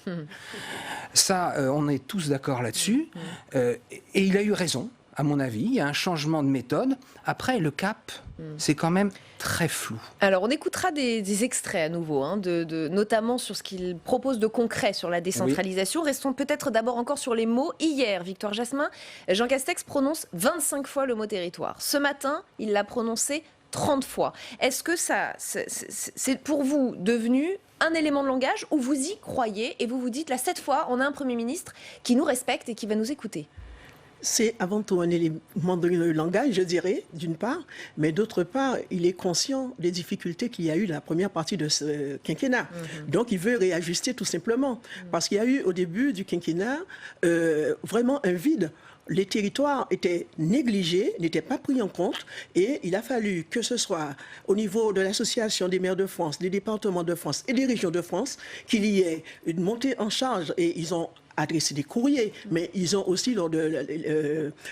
Ça, on est tous d'accord là-dessus. Et il a eu raison, à mon avis. Il y a un changement de méthode. Après, le cap, c'est quand même très flou. Alors, on écoutera des extraits à nouveau, hein, notamment sur ce qu'il propose de concret sur la décentralisation. Oui. Restons peut-être d'abord encore sur les mots. Hier, Victoire Jasmin, Jean Castex prononce 25 fois le mot territoire. Ce matin, il l'a prononcé 30 fois. Est-ce que c'est pour vous devenu un élément de langage où vous y croyez et vous vous dites, là, cette fois, on a un Premier ministre qui nous respecte et qui va nous écouter? C'est avant tout un élément de langage, je dirais, d'une part, mais d'autre part, il est conscient des difficultés qu'il y a eu dans la première partie de ce quinquennat. Donc, il veut réajuster tout simplement, parce qu'il y a eu au début du quinquennat vraiment un vide. Les territoires étaient négligés, n'étaient pas pris en compte, et il a fallu que ce soit au niveau de l'Association des maires de France, des départements de France et des régions de France, qu'il y ait une montée en charge, et ils ont adressé des courriers, mais ils ont aussi, lors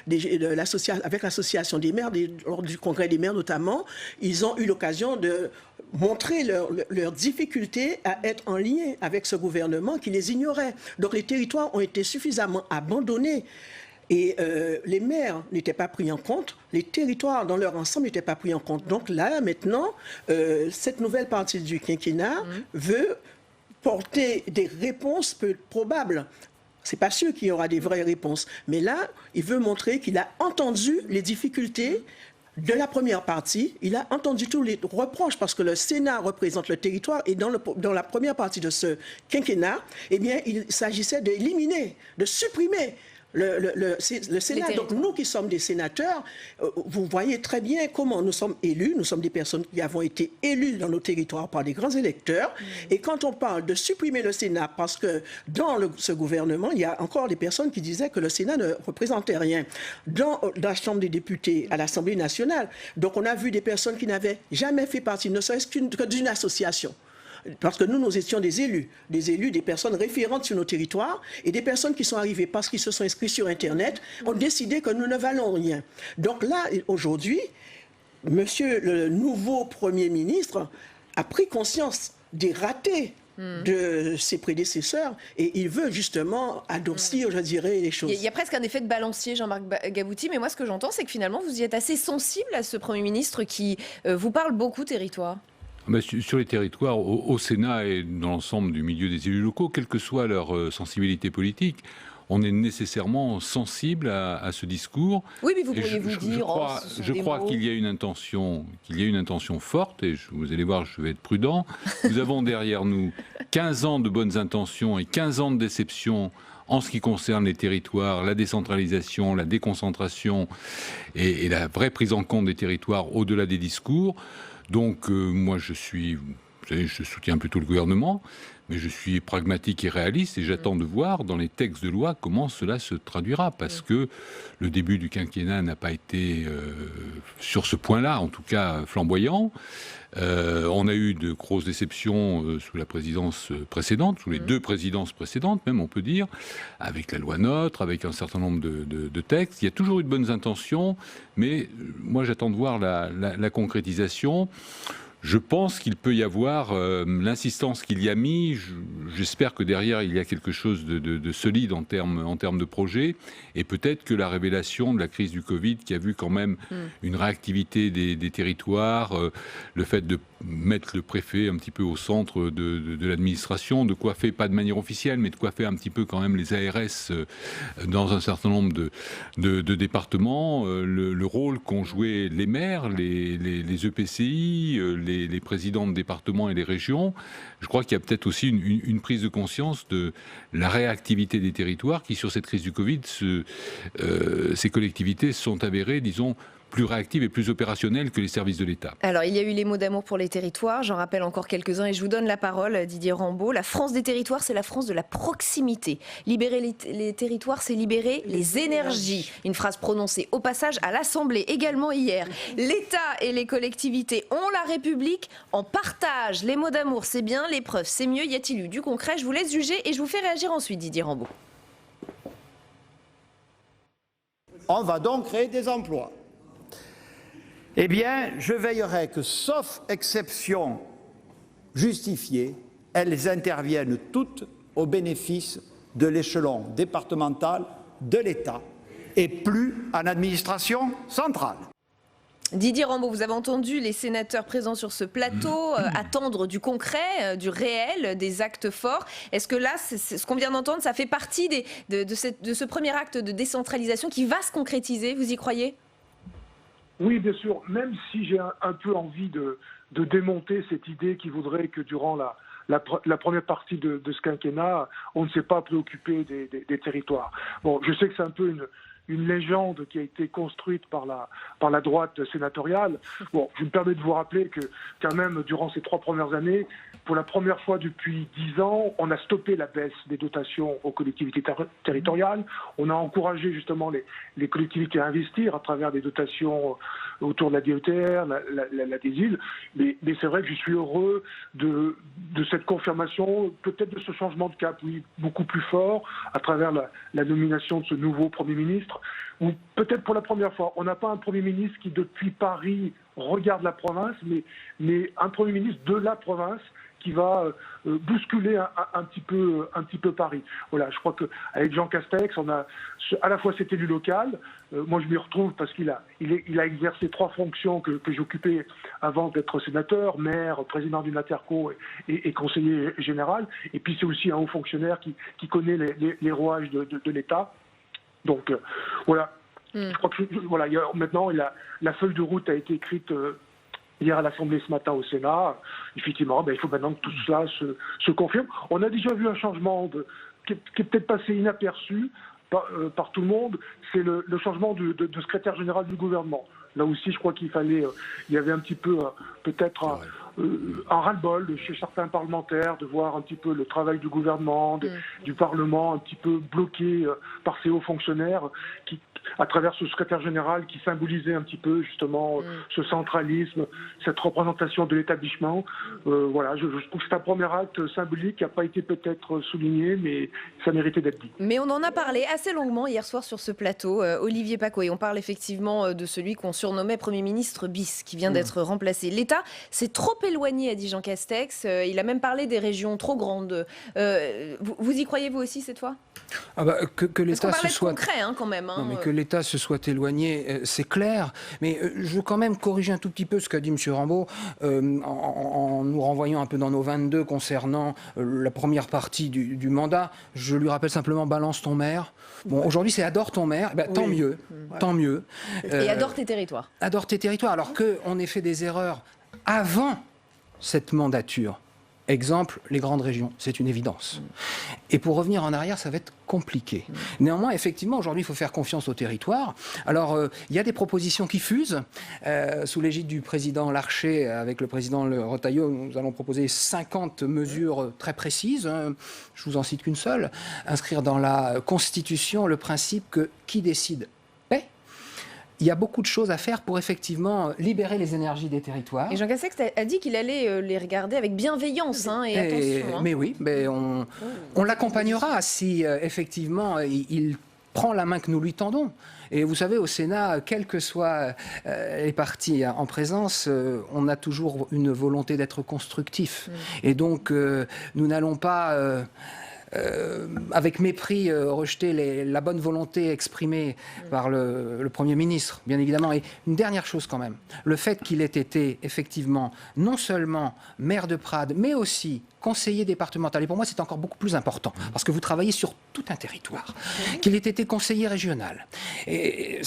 avec l'association des maires, lors du congrès des maires notamment, ils ont eu l'occasion de montrer leur difficulté à être en lien avec ce gouvernement qui les ignorait. Donc les territoires ont été suffisamment abandonnés. Et les maires n'étaient pas pris en compte, les territoires dans leur ensemble n'étaient pas pris en compte. Donc là, maintenant, cette nouvelle partie du quinquennat veut porter des réponses peu probables. C'est pas sûr qu'il y aura des vraies réponses. Mais là, il veut montrer qu'il a entendu les difficultés de la première partie. Il a entendu tous les reproches parce que le Sénat représente le territoire et dans la première partie de ce quinquennat, eh bien, il s'agissait d'éliminer, de supprimer le Sénat. Donc nous qui sommes des sénateurs, vous voyez très bien comment nous sommes élus. Nous sommes des personnes qui avons été élues dans nos territoires par des grands électeurs. Et quand on parle de supprimer le Sénat, parce que dans ce gouvernement, il y a encore des personnes qui disaient que le Sénat ne représentait rien. Dans la Chambre des députés, à l'Assemblée nationale, donc on a vu des personnes qui n'avaient jamais fait partie, ne serait-ce que d'une association. Parce que nous étions des élus, des personnes référentes sur nos territoires, et des personnes qui sont arrivées parce qu'ils se sont inscrits sur Internet, ont décidé que nous ne valons rien. Donc là, aujourd'hui, monsieur le nouveau Premier ministre a pris conscience des ratés de ses prédécesseurs, et il veut justement adoucir, je dirais, les choses. Il y a presque un effet de balancier, Jean-Marc Gabouty, mais moi ce que j'entends, c'est que finalement vous y êtes assez sensible à ce Premier ministre qui vous parle beaucoup territoire. Sur les territoires, au Sénat et dans l'ensemble du milieu des élus locaux, quelle que soit leur sensibilité politique, on est nécessairement sensible à ce discours. Oui, mais vous pourriez vous dire... Je crois qu'il y a une intention forte, et vous allez voir, je vais être prudent. Nous avons derrière nous 15 ans de bonnes intentions et 15 ans de déceptions en ce qui concerne les territoires, la décentralisation, la déconcentration et la vraie prise en compte des territoires au-delà des discours. Donc moi je soutiens plutôt le gouvernement, mais je suis pragmatique et réaliste et j'attends de voir dans les textes de loi comment cela se traduira, parce que le début du quinquennat n'a pas été, sur ce point-là en tout cas, flamboyant. On a eu de grosses déceptions sous la présidence précédente, sous les deux présidences précédentes même on peut dire, avec la loi NOTRe, avec un certain nombre de textes. Il y a toujours eu de bonnes intentions, mais moi j'attends de voir la concrétisation. Je pense qu'il peut y avoir l'insistance qu'il y a mis. J'espère que derrière il y a quelque chose de solide en termes de projet, et peut-être que la révélation de la crise du Covid, qui a vu quand même une réactivité des territoires, le fait de mettre le préfet un petit peu au centre de l'administration, de coiffer, pas de manière officielle, mais de coiffer un petit peu quand même les ARS dans un certain nombre de départements, le rôle qu'ont joué les maires, les EPCI, les présidents de départements et les régions. Je crois qu'il y a peut-être aussi une prise de conscience de la réactivité des territoires qui, sur cette crise du Covid, ces collectivités sont avérées, disons, plus réactives et plus opérationnelles que les services de l'État. Alors, il y a eu les mots d'amour pour les territoires, j'en rappelle encore quelques-uns et je vous donne la parole, Didier Rambaud. La France des territoires, c'est la France de la proximité. Libérer les territoires, c'est libérer les énergies. Une phrase prononcée au passage à l'Assemblée également hier. L'État et les collectivités ont la République en partage. Les mots d'amour, c'est bien, les preuves, c'est mieux. Y a-t-il eu du concret? Je vous laisse juger et je vous fais réagir ensuite, Didier Rambaud. On va donc créer des emplois. Eh bien, je veillerai que, sauf exception justifiée, elles interviennent toutes au bénéfice de l'échelon départemental de l'État et plus en administration centrale. Didier Rambaud, vous avez entendu les sénateurs présents sur ce plateau attendre du concret, du réel, des actes forts. Est-ce que là, ce qu'on vient d'entendre, ça fait partie de ce premier acte de décentralisation qui va se concrétiser? Vous y croyez? Oui, bien sûr, même si j'ai un peu envie de démonter cette idée qui voudrait que durant la première partie de ce quinquennat, on ne s'est pas préoccupé des territoires. Bon, je sais que c'est un peu une légende qui a été construite par la droite sénatoriale. Bon, je me permets de vous rappeler que quand même, durant ces 3 premières années, pour la première fois depuis 10 ans, on a stoppé la baisse des dotations aux collectivités territoriales. On a encouragé justement les collectivités à investir à travers des dotations autour de la DETR, la DSIL. Mais c'est vrai que je suis heureux de cette confirmation, peut-être de ce changement de cap, oui, beaucoup plus fort, à travers la nomination de ce nouveau Premier ministre, ou peut-être pour la première fois, on n'a pas un Premier ministre qui, depuis Paris, regarde la province, mais un Premier ministre de la province qui va bousculer un petit peu Paris. Voilà, je crois qu'avec Jean Castex, on a à la fois cet élu local, moi je m'y retrouve parce qu'il a exercé 3 fonctions que j'occupais avant d'être sénateur, maire, président d'une interco et conseiller général, et puis c'est aussi un haut fonctionnaire qui connaît les rouages de l'État. Donc voilà, je crois que voilà, maintenant la feuille de route a été écrite hier à l'Assemblée ce matin au Sénat. Effectivement, il faut maintenant que tout cela se confirme. On a déjà vu un changement qui est peut-être passé inaperçu par tout le monde, c'est le changement de secrétaire général du gouvernement. Là aussi, je crois qu'il y avait un petit peu peut-être un ras-le-bol chez certains parlementaires de voir un petit peu le travail du gouvernement, du Parlement un petit peu bloqué par ces hauts fonctionnaires qui, à travers ce secrétaire général qui symbolisait un petit peu justement ce centralisme, cette représentation de l'établissement. Voilà, je trouve que c'est un premier acte symbolique qui n'a pas été peut-être souligné, mais ça méritait d'être dit. Mais on en a parlé assez longuement hier soir sur ce plateau, Olivier Paccaud, et on parle effectivement de celui qu'on surnommait Premier ministre bis, qui vient d'être remplacé. L'État s'est trop éloigné, a dit Jean Castex. Il a même parlé des régions trop grandes. Vous y croyez vous aussi cette fois? Que l'État se soit concret, quand même. Non, mais que l'État se soit éloigné, c'est clair. Mais je veux quand même corriger un tout petit peu ce qu'a dit M. Rambaud en nous renvoyant un peu dans nos 22 concernant la première partie du mandat. Je lui rappelle simplement balance ton maire. Bon, aujourd'hui c'est adore ton maire. Tant mieux, tant mieux. Et adore tes territoires. Adore tes territoires. Alors qu'on ait fait des erreurs avant cette mandature. Exemple, les grandes régions, c'est une évidence. Et pour revenir en arrière, ça va être compliqué. Néanmoins, effectivement, aujourd'hui, il faut faire confiance au territoire. Alors, il y a des propositions qui fusent. Sous l'égide du président Larcher, avec le président Retailleau, nous allons proposer 50 mesures très précises. Je vous en cite qu'une seule. Inscrire dans la Constitution le principe que qui décide paie. Il y a beaucoup de choses à faire pour effectivement libérer les énergies des territoires. Et Jean Castex a dit qu'il allait les regarder avec bienveillance et attention. Mais oui, on l'accompagnera si effectivement il prend la main que nous lui tendons. Et vous savez, au Sénat, quels que soient les partis en présence, on a toujours une volonté d'être constructif. Et donc, nous n'allons pas avec mépris rejeté la bonne volonté exprimée par le Premier ministre, bien évidemment. Et une dernière chose quand même, le fait qu'il ait été effectivement non seulement maire de Prades, mais aussi conseiller départemental. Et pour moi, c'est encore beaucoup plus important, parce que vous travaillez sur tout un territoire. Qu'il ait été conseiller régional, et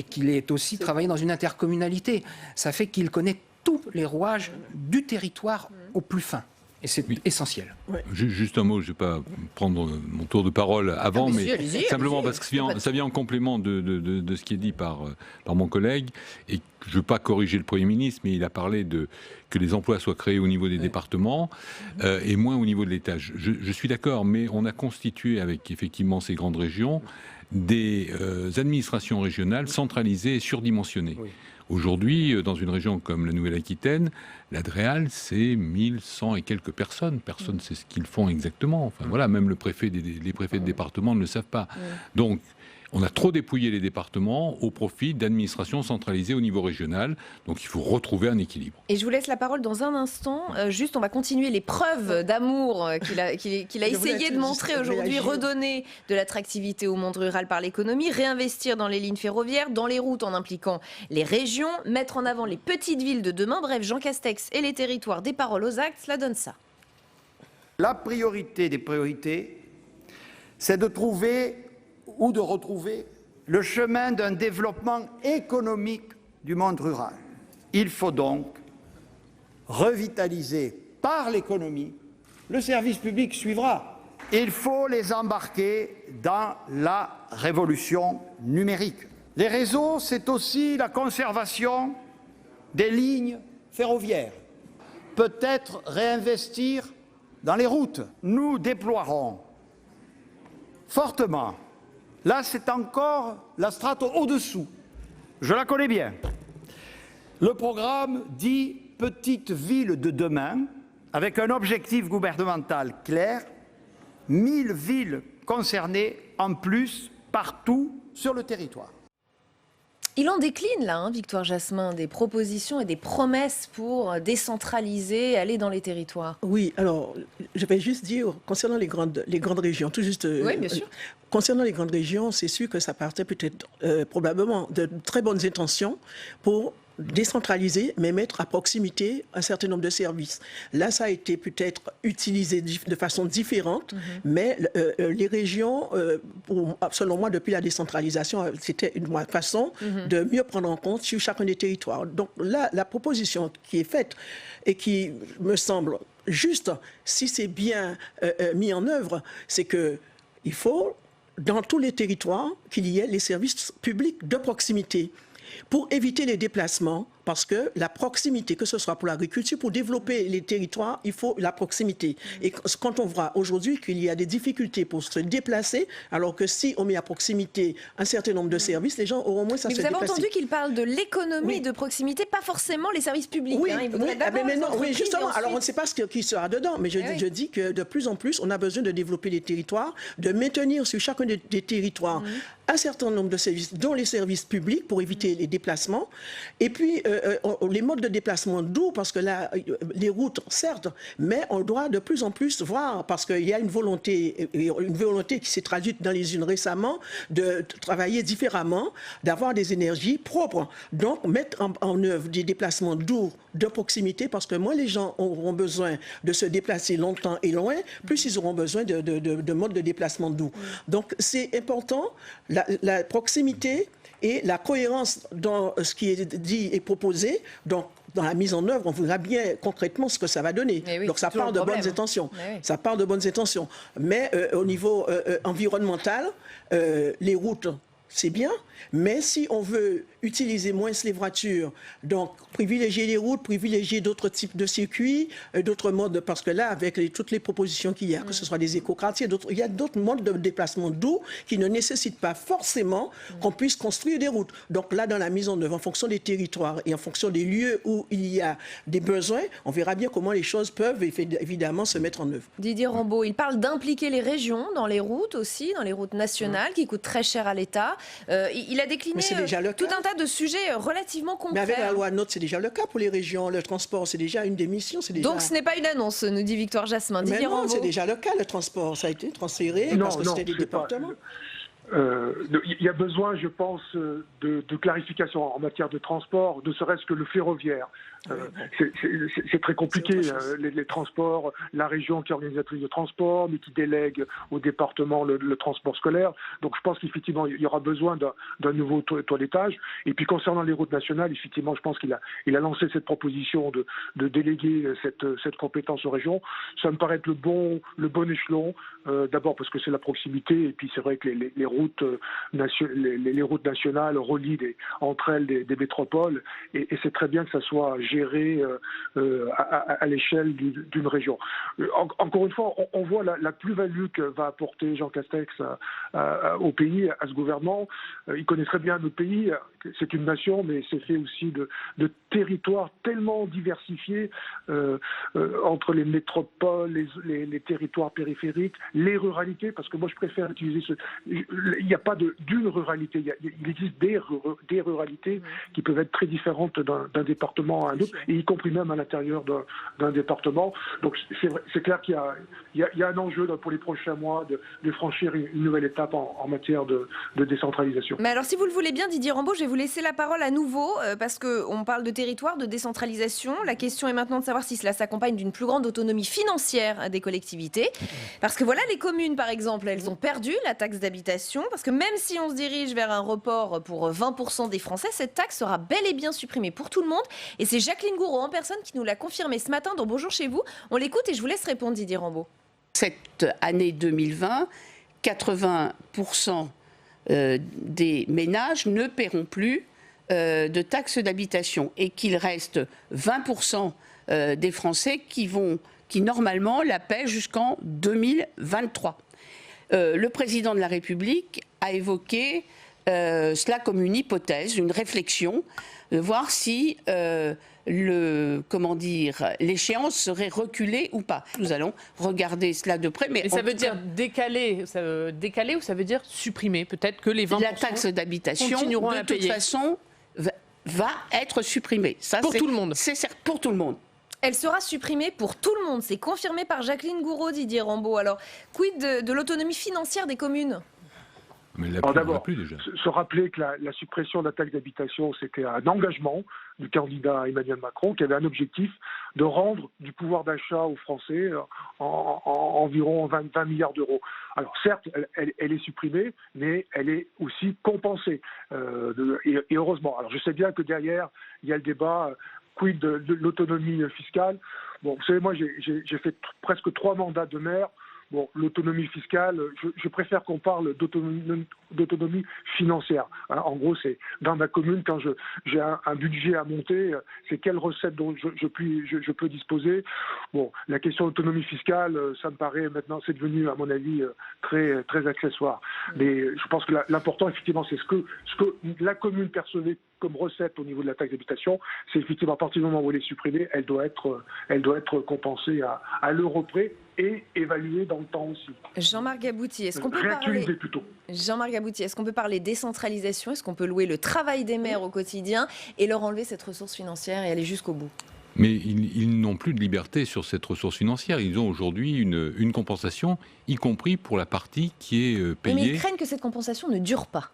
qu'il ait aussi travaillé dans une intercommunalité. Ça fait qu'il connaît tous les rouages du territoire au plus fin. Et c'est essentiel. Ouais. Juste un mot, je ne vais pas prendre mon tour de parole avant, mais simplement parce que ça vient en complément de ce qui est dit par mon collègue. Et je ne veux pas corriger le Premier ministre, mais il a parlé que les emplois soient créés au niveau des départements et moins au niveau de l'État. Je suis d'accord, mais on a constitué avec effectivement ces grandes régions des administrations régionales centralisées et surdimensionnées. Oui. Aujourd'hui, dans une région comme la Nouvelle-Aquitaine, la DREAL, c'est 1100 et quelques personnes. Personne ne sait ce qu'ils font exactement. Enfin, voilà, même les préfets de département ne le savent pas. Donc, on a trop dépouillé les départements au profit d'administrations centralisées au niveau régional. Donc il faut retrouver un équilibre. Et je vous laisse la parole dans un instant. Juste, on va continuer les preuves d'amour qu'il a essayé de montrer aujourd'hui. Redonner de l'attractivité au monde rural par l'économie, réinvestir dans les lignes ferroviaires, dans les routes en impliquant les régions, mettre en avant les petites villes de demain. Bref, Jean Castex et les territoires, des paroles aux actes, cela donne ça. La priorité des priorités, c'est de trouver ou de retrouver le chemin d'un développement économique du monde rural. Il faut donc revitaliser par l'économie. Le service public suivra. Il faut les embarquer dans la révolution numérique. Les réseaux, c'est aussi la conservation des lignes ferroviaires. Peut-être réinvestir dans les routes. Nous déploierons fortement. Là, c'est encore la strate au-dessous. Je la connais bien. Le programme dit « Petites villes de demain » avec un objectif gouvernemental clair, 1000 villes concernées en plus partout sur le territoire. Il en décline là, Victoire Jasmin, des propositions et des promesses pour décentraliser, aller dans les territoires. Oui, alors je vais juste dire, concernant les grandes régions, tout juste... Oui, bien sûr. Concernant les grandes régions, c'est sûr que ça partait peut-être probablement de très bonnes intentions pour décentraliser, mais mettre à proximité un certain nombre de services. Là, ça a été peut-être utilisé de façon différente, mais les régions, selon moi, depuis la décentralisation, c'était une façon de mieux prendre en compte sur chacun des territoires. Donc là, la proposition qui est faite et qui me semble juste, si c'est bien mis en œuvre, c'est qu'il faut, dans tous les territoires, qu'il y ait les services publics de proximité pour éviter les déplacements, parce que la proximité, que ce soit pour l'agriculture, pour développer les territoires, il faut la proximité. Et quand on voit aujourd'hui qu'il y a des difficultés pour se déplacer, alors que si on met à proximité un certain nombre de services, les gens auront moins à se déplacer. Mais vous avez entendu qu'il parle de l'économie de proximité, pas forcément les services publics. Oui, oui, justement. Alors on ne sait pas ce qui sera dedans, mais je dis que de plus en plus, on a besoin de développer les territoires, de maintenir sur chacun des territoires un certain nombre de services, dont les services publics, pour éviter les déplacements. Et puis, les modes de déplacement doux, parce que là, les routes, certes, mais on doit de plus en plus voir, parce qu'il y a une volonté qui s'est traduite dans les unes récemment, de travailler différemment, d'avoir des énergies propres. Donc, mettre en œuvre des déplacements doux de proximité, parce que moins les gens auront besoin de se déplacer longtemps et loin, plus ils auront besoin de modes de déplacement doux. Donc, c'est important, la proximité et la cohérence dans ce qui est dit et proposé. Donc, dans la mise en œuvre, on verra bien concrètement ce que ça va donner. Oui, donc, ça part de bonnes intentions. Ça part de bonnes intentions. Mais au niveau environnemental, les routes, c'est bien, mais si on veut utiliser moins les voitures, donc privilégier les routes, privilégier d'autres types de circuits, d'autres modes, parce que là, avec toutes les propositions qu'il y a, que ce soit des éco-quartiers, il y a d'autres modes de déplacement doux qui ne nécessitent pas forcément qu'on puisse construire des routes. Donc là, dans la mise en œuvre, en fonction des territoires et en fonction des lieux où il y a des besoins, on verra bien comment les choses peuvent évidemment se mettre en œuvre. Didier Rambaud, il parle d'impliquer les régions dans les routes aussi, dans les routes nationales, qui coûtent très cher à l'État. Il a décliné Mais c'est déjà le tout cas. un tas de sujets relativement concrets. Mais avec la loi NOTRe, c'est déjà le cas pour les régions. Le transport, c'est déjà une des missions. Donc ce n'est pas une annonce, nous dit Victoire Jasmin. Mais Didier non, Rambaud. c'est déjà le cas. Le transport, ça a été transféré parce que c'était des départements. Il y a besoin, je pense, de clarification en matière de transport, ne serait-ce que le ferroviaire. C'est très compliqué, les transports, la région qui est organisatrice de transport, mais qui délègue au département le transport scolaire. Donc je pense qu'effectivement, il y aura besoin d'un nouveau toilettage. Et puis concernant les routes nationales, effectivement, je pense qu'il a lancé cette proposition de déléguer cette compétence aux régions. Ça me paraît être le bon échelon, d'abord parce que c'est la proximité, et puis c'est vrai que les routes nationales relient entre elles des métropoles, et c'est très bien que ça soit géré à l'échelle d'une région. Encore une fois, on voit la plus-value que va apporter Jean Castex au pays, à ce gouvernement. Il connaît très bien notre pays. C'est une nation, mais c'est fait aussi de territoires tellement diversifiés entre les métropoles, les territoires périphériques, les ruralités, parce que moi je préfère utiliser il n'y a pas d'une ruralité, il existe des ruralités qui peuvent être très différentes d'un département à un autre, et y compris même à l'intérieur d'un département. Donc c'est clair qu'il y a un enjeu pour les prochains mois de franchir une nouvelle étape en matière de décentralisation. Mais alors si vous le voulez bien, Didier Rambaud, je vais vous laisser la parole à nouveau, parce qu'on parle de territoire, de décentralisation. La question est maintenant de savoir si cela s'accompagne d'une plus grande autonomie financière des collectivités. Parce que voilà, les communes, par exemple, elles ont perdu la taxe d'habitation, parce que même si on se dirige vers un report pour 20% des Français, cette taxe sera bel et bien supprimée pour tout le monde. Et c'est Jacqueline Gouraud en personne qui nous l'a confirmé ce matin dans Bonjour chez vous. On l'écoute et je vous laisse répondre, Didier Rambaud. Cette année 2020, 80% des ménages ne paieront plus de taxes d'habitation, et qu'il reste 20% des Français qui normalement la paient jusqu'en 2023. Le président de la République a évoqué cela comme une hypothèse, une réflexion, de voir si l'échéance serait reculée ou pas. Nous allons regarder cela de près. Mais ça veut dire décaler ou ça veut dire supprimer? Peut-être que les 20% la taxe d'habitation, continueront à de toute payer. façon, va être supprimée. Ça, pour tout le monde. C'est certes pour tout le monde. Elle sera supprimée pour tout le monde. C'est confirmé par Jacqueline Gouraud, Didier Rambaud. Alors, quid de l'autonomie financière des communes? Alors d'abord, se rappeler que la suppression de la taxe d'habitation, c'était un engagement du candidat Emmanuel Macron, qui avait un objectif de rendre du pouvoir d'achat aux Français en environ 20 milliards d'euros. Alors certes, elle est supprimée, mais elle est aussi compensée, et heureusement. Alors je sais bien que derrière, il y a le débat, quid de l'autonomie fiscale. Bon, vous savez, moi j'ai fait presque 3 mandats de maire. Bon, l'autonomie fiscale, je préfère qu'on parle d'autonomie financière. En gros, c'est dans ma commune, quand j'ai un budget à monter, c'est quelles recettes dont je peux disposer. Bon, la question d'autonomie fiscale, ça me paraît maintenant, c'est devenu, à mon avis, très, très accessoire. Mais je pense que l'important, effectivement, c'est ce que la commune percevait comme recette au niveau de la taxe d'habitation. C'est effectivement, à partir du moment où elle est supprimée, elle doit être compensée à l'euro près et évaluée dans le temps aussi. Jean-Marc Gabouty, est-ce qu'on peut parler... Jean-Marc Gabouty, est-ce qu'on peut parler décentralisation? Est-ce qu'on peut louer le travail des maires au quotidien et leur enlever cette ressource financière et aller jusqu'au bout? Mais ils n'ont plus de liberté sur cette ressource financière. Ils ont aujourd'hui une compensation, y compris pour la partie qui est payée. Mais ils craignent que cette compensation ne dure pas.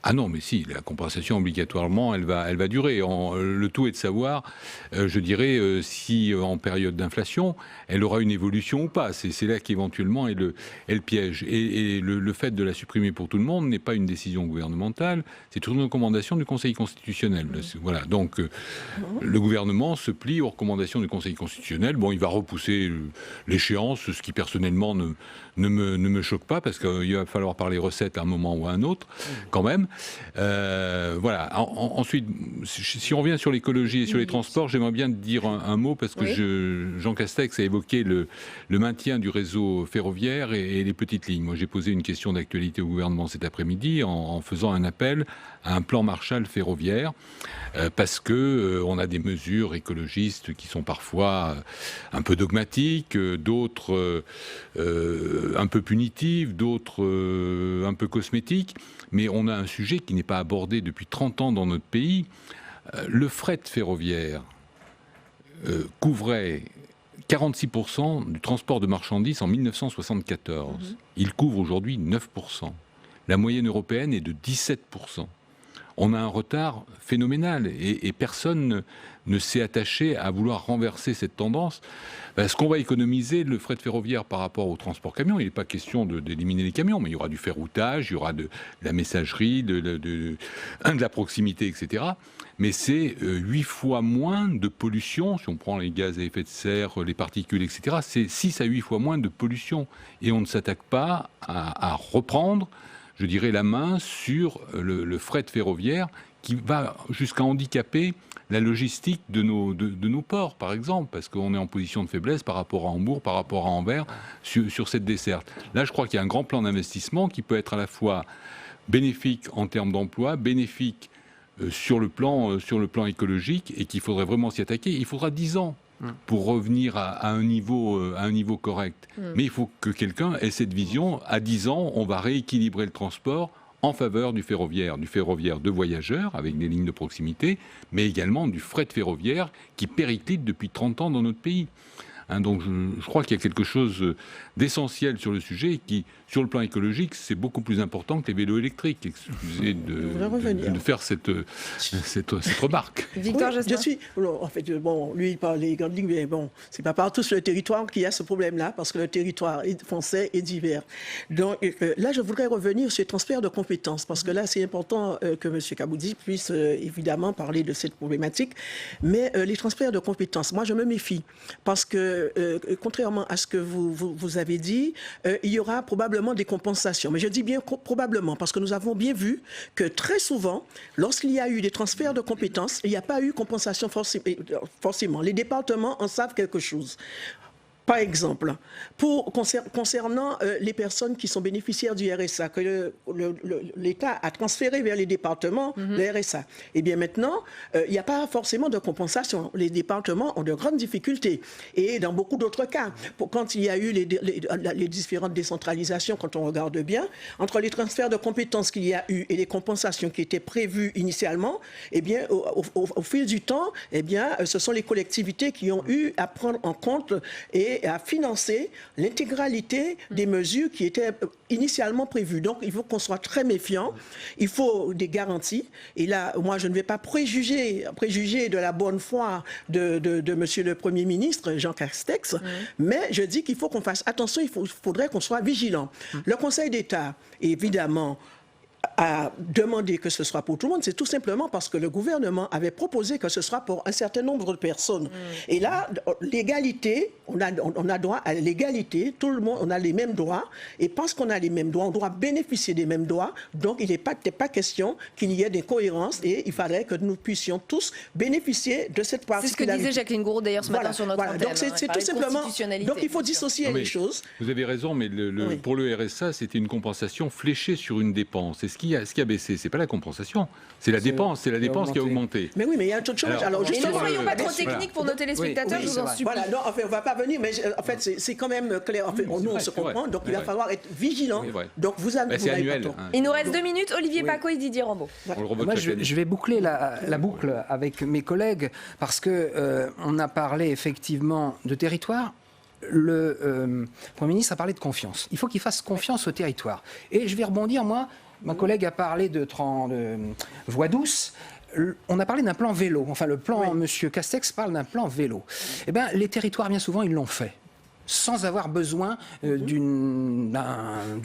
Ah non, mais si, la compensation obligatoirement, elle va durer. Le tout est de savoir, je dirais, si en période d'inflation, elle aura une évolution ou pas. C'est là qu'éventuellement est le piège. Et le fait de la supprimer pour tout le monde n'est pas une décision gouvernementale, c'est une recommandation du Conseil constitutionnel. Voilà, donc le gouvernement se plie aux recommandations du Conseil constitutionnel. Bon, il va repousser l'échéance, ce qui personnellement ne me choque pas, parce qu'il va falloir parler recettes à un moment ou à un autre, quand même. Voilà. Ensuite, si on revient sur l'écologie et sur les transports, j'aimerais bien dire un mot, parce que Jean Castex a évoqué le maintien du réseau ferroviaire et les petites lignes. Moi, j'ai posé une question d'actualité au gouvernement cet après-midi en faisant un appel à un plan Marshall ferroviaire, parce que on a des mesures écologistes qui sont parfois un peu dogmatiques, d'autres un peu punitives, d'autres un peu cosmétiques, mais on a un sujet sujet qui n'est pas abordé depuis 30 ans dans notre pays. Le fret ferroviaire couvrait 46% du transport de marchandises en 1974. Il couvre aujourd'hui 9%. La moyenne européenne est de 17%. On a un retard phénoménal et personne ne s'est attaché à vouloir renverser cette tendance. Ce qu'on va économiser, le fret ferroviaire par rapport au transport camion, il n'est pas question d'éliminer les camions, mais il y aura du ferroutage, il y aura de la messagerie, de la proximité, etc. Mais c'est 8 fois moins de pollution, si on prend les gaz à effet de serre, les particules, etc. C'est 6 à 8 fois moins de pollution. Et on ne s'attaque pas à reprendre, je dirais, la main sur le fret ferroviaire qui va jusqu'à handicaper la logistique de nos ports, par exemple, parce qu'on est en position de faiblesse par rapport à Hambourg, par rapport à Anvers, sur cette desserte. Là, je crois qu'il y a un grand plan d'investissement qui peut être à la fois bénéfique en termes d'emploi, bénéfique sur le plan écologique, et qu'il faudrait vraiment s'y attaquer. Il faudra 10 ans pour revenir à un niveau correct. Mais il faut que quelqu'un ait cette vision. À 10 ans, on va rééquilibrer le transport en faveur du ferroviaire de voyageurs, avec des lignes de proximité, mais également du fret ferroviaire qui périclite depuis 30 ans dans notre pays. Donc je crois qu'il y a quelque chose d'essentiel sur le sujet et qui, sur le plan écologique, c'est beaucoup plus important que les vélos électriques. Excusez de faire cette remarque. Victor Jasmin. Je suis... En fait, lui, il parle des grandes lignes, mais c'est pas partout sur le territoire qu'il y a ce problème-là, parce que le territoire français est divers. Donc là, je voudrais revenir sur les transferts de compétences, parce que là, c'est important que M. Kaboudi puisse évidemment parler de cette problématique. Mais les transferts de compétences, moi, je me méfie, parce que contrairement à ce que vous avez dit, il y aura probablement des compensations. Mais je dis bien probablement, parce que nous avons bien vu que très souvent, lorsqu'il y a eu des transferts de compétences, il n'y a pas eu compensation forcément. Les départements en savent quelque chose. Par exemple, concernant les personnes qui sont bénéficiaires du RSA, que l'État a transféré vers les départements le RSA, et bien maintenant, il n'y a pas forcément de compensation. Les départements ont de grandes difficultés. Et dans beaucoup d'autres cas, quand il y a eu les différentes décentralisations, quand on regarde bien, entre les transferts de compétences qu'il y a eu et les compensations qui étaient prévues initialement, eh bien, au fil du temps, eh bien, ce sont les collectivités qui ont eu à prendre en compte et à financer l'intégralité des mesures qui étaient initialement prévues. Donc, il faut qu'on soit très méfiant. Il faut des garanties. Et là, moi, je ne vais pas préjuger de la bonne foi de Monsieur le Premier ministre, Jean Castex, mais je dis qu'il faut qu'on fasse attention, il faudrait qu'on soit vigilant. Le Conseil d'État, évidemment, a demandé que ce soit pour tout le monde, c'est tout simplement parce que le gouvernement avait proposé que ce soit pour un certain nombre de personnes. Et là, l'égalité, on a droit à l'égalité, tout le monde, on a les mêmes droits, et parce qu'on a les mêmes droits, on doit bénéficier des mêmes droits, donc il n'est pas question qu'il y ait des cohérences, et il faudrait que nous puissions tous bénéficier de cette particularité. C'est ce que disait Jacqueline Gouraud d'ailleurs ce matin sur notre antenne. Donc c'est tout simplement, donc il faut dissocier les choses. Vous avez raison, mais pour le RSA, c'était une compensation fléchée sur une dépense. Et ce qui a baissé, c'est pas la compensation, c'est la dépense qui a augmenté. Mais oui, mais il y a autre chose. Alors justement, ne soyons pas trop techniques pour nos téléspectateurs, je vous en supplie. Voilà, non, en fait, on va pas venir, mais en fait, c'est quand même clair. En fait, nous, on se comprend, donc il va falloir être vigilant. Donc vous avez. C'est annuel. Il nous reste 2 minutes. Olivier Paco et Didier Rambaud. Moi, je vais boucler la boucle avec mes collègues parce que on a parlé effectivement de territoire. Le Premier ministre a parlé de confiance. Il faut qu'il fasse confiance au territoire. Et je vais rebondir, moi. Ma collègue a parlé de voie douce. On a parlé d'un plan vélo. Enfin, le plan, Monsieur Castex parle d'un plan vélo. Eh bien, les territoires, bien souvent, ils l'ont fait. Sans avoir besoin d'une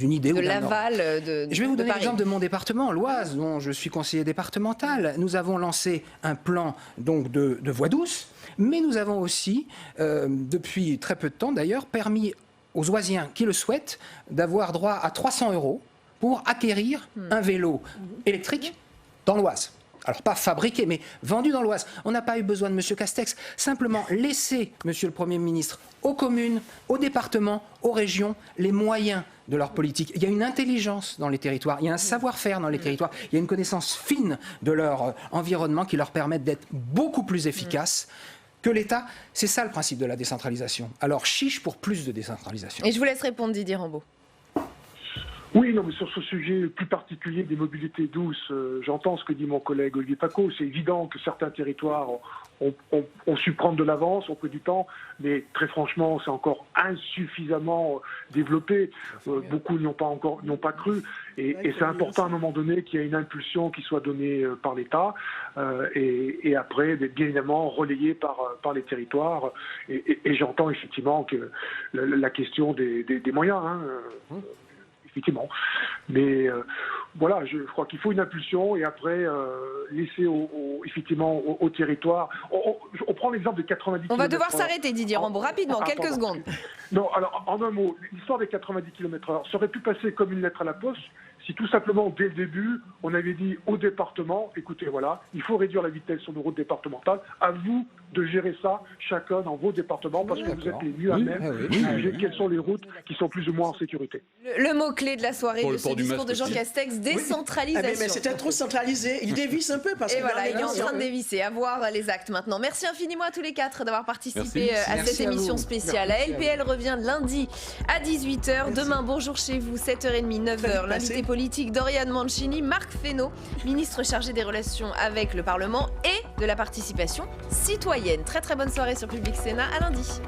idée ou d'un l'aval de Je vais vous donner Paris. l'exemple de mon département, l'Oise, dont je suis conseiller départemental. Nous avons lancé un plan donc de voie douce, mais nous avons aussi, depuis très peu de temps d'ailleurs, permis aux Oisiens qui le souhaitent d'avoir droit à 300 € pour acquérir un vélo électrique dans l'Oise. Alors pas fabriqué, mais vendu dans l'Oise. On n'a pas eu besoin de M. Castex. Simplement laisser, Monsieur le Premier ministre, aux communes, aux départements, aux régions, les moyens de leur politique. Il y a une intelligence dans les territoires, il y a un savoir-faire dans les territoires, il y a une connaissance fine de leur environnement qui leur permettent d'être beaucoup plus efficaces que l'État. C'est ça le principe de la décentralisation. Alors chiche pour plus de décentralisation. Et je vous laisse répondre, Didier Rambaud. Oui, non, mais sur ce sujet plus particulier des mobilités douces, j'entends ce que dit mon collègue Olivier Paccaud. C'est évident que certains territoires ont su prendre de l'avance, ont pris du temps, mais très franchement, c'est encore insuffisamment développé. Beaucoup n'y ont pas cru. Et c'est important à un moment donné qu'il y ait une impulsion qui soit donnée par l'État et après, bien évidemment, relayée par les territoires. Et j'entends effectivement que la question des moyens, effectivement. Mais voilà, je crois qu'il faut une impulsion et après laisser effectivement au territoire. On prend l'exemple de 90 km/h. On va devoir s'arrêter, Didier Rambaud, rapidement, quelques secondes. Non, alors en un mot, l'histoire des 90 km/h serait pu passer comme une lettre à la poste si tout simplement, dès le début, on avait dit au département, écoutez, voilà, il faut réduire la vitesse sur nos routes départementales, à vous de gérer ça, chacun dans vos départements, parce que vous êtes les mieux à même de juger quelles sont les routes qui sont plus ou moins en sécurité. Le mot-clé de la soirée de ce discours de Jean Castex, décentralisation. Mais c'était trop centralisé, il dévisse un peu. Parce et voilà, il est en train de dévisser, à voir les actes maintenant. Merci infiniment à tous les quatre d'avoir participé à cette émission spéciale. La LPL revient lundi à 18h. Demain, bonjour chez vous, 7h30, 9h. L'invité politique Doriane Mancini, Marc Fesneau, ministre chargé des relations avec le Parlement et de la participation citoyenne. Très très bonne soirée sur Public Sénat, à lundi.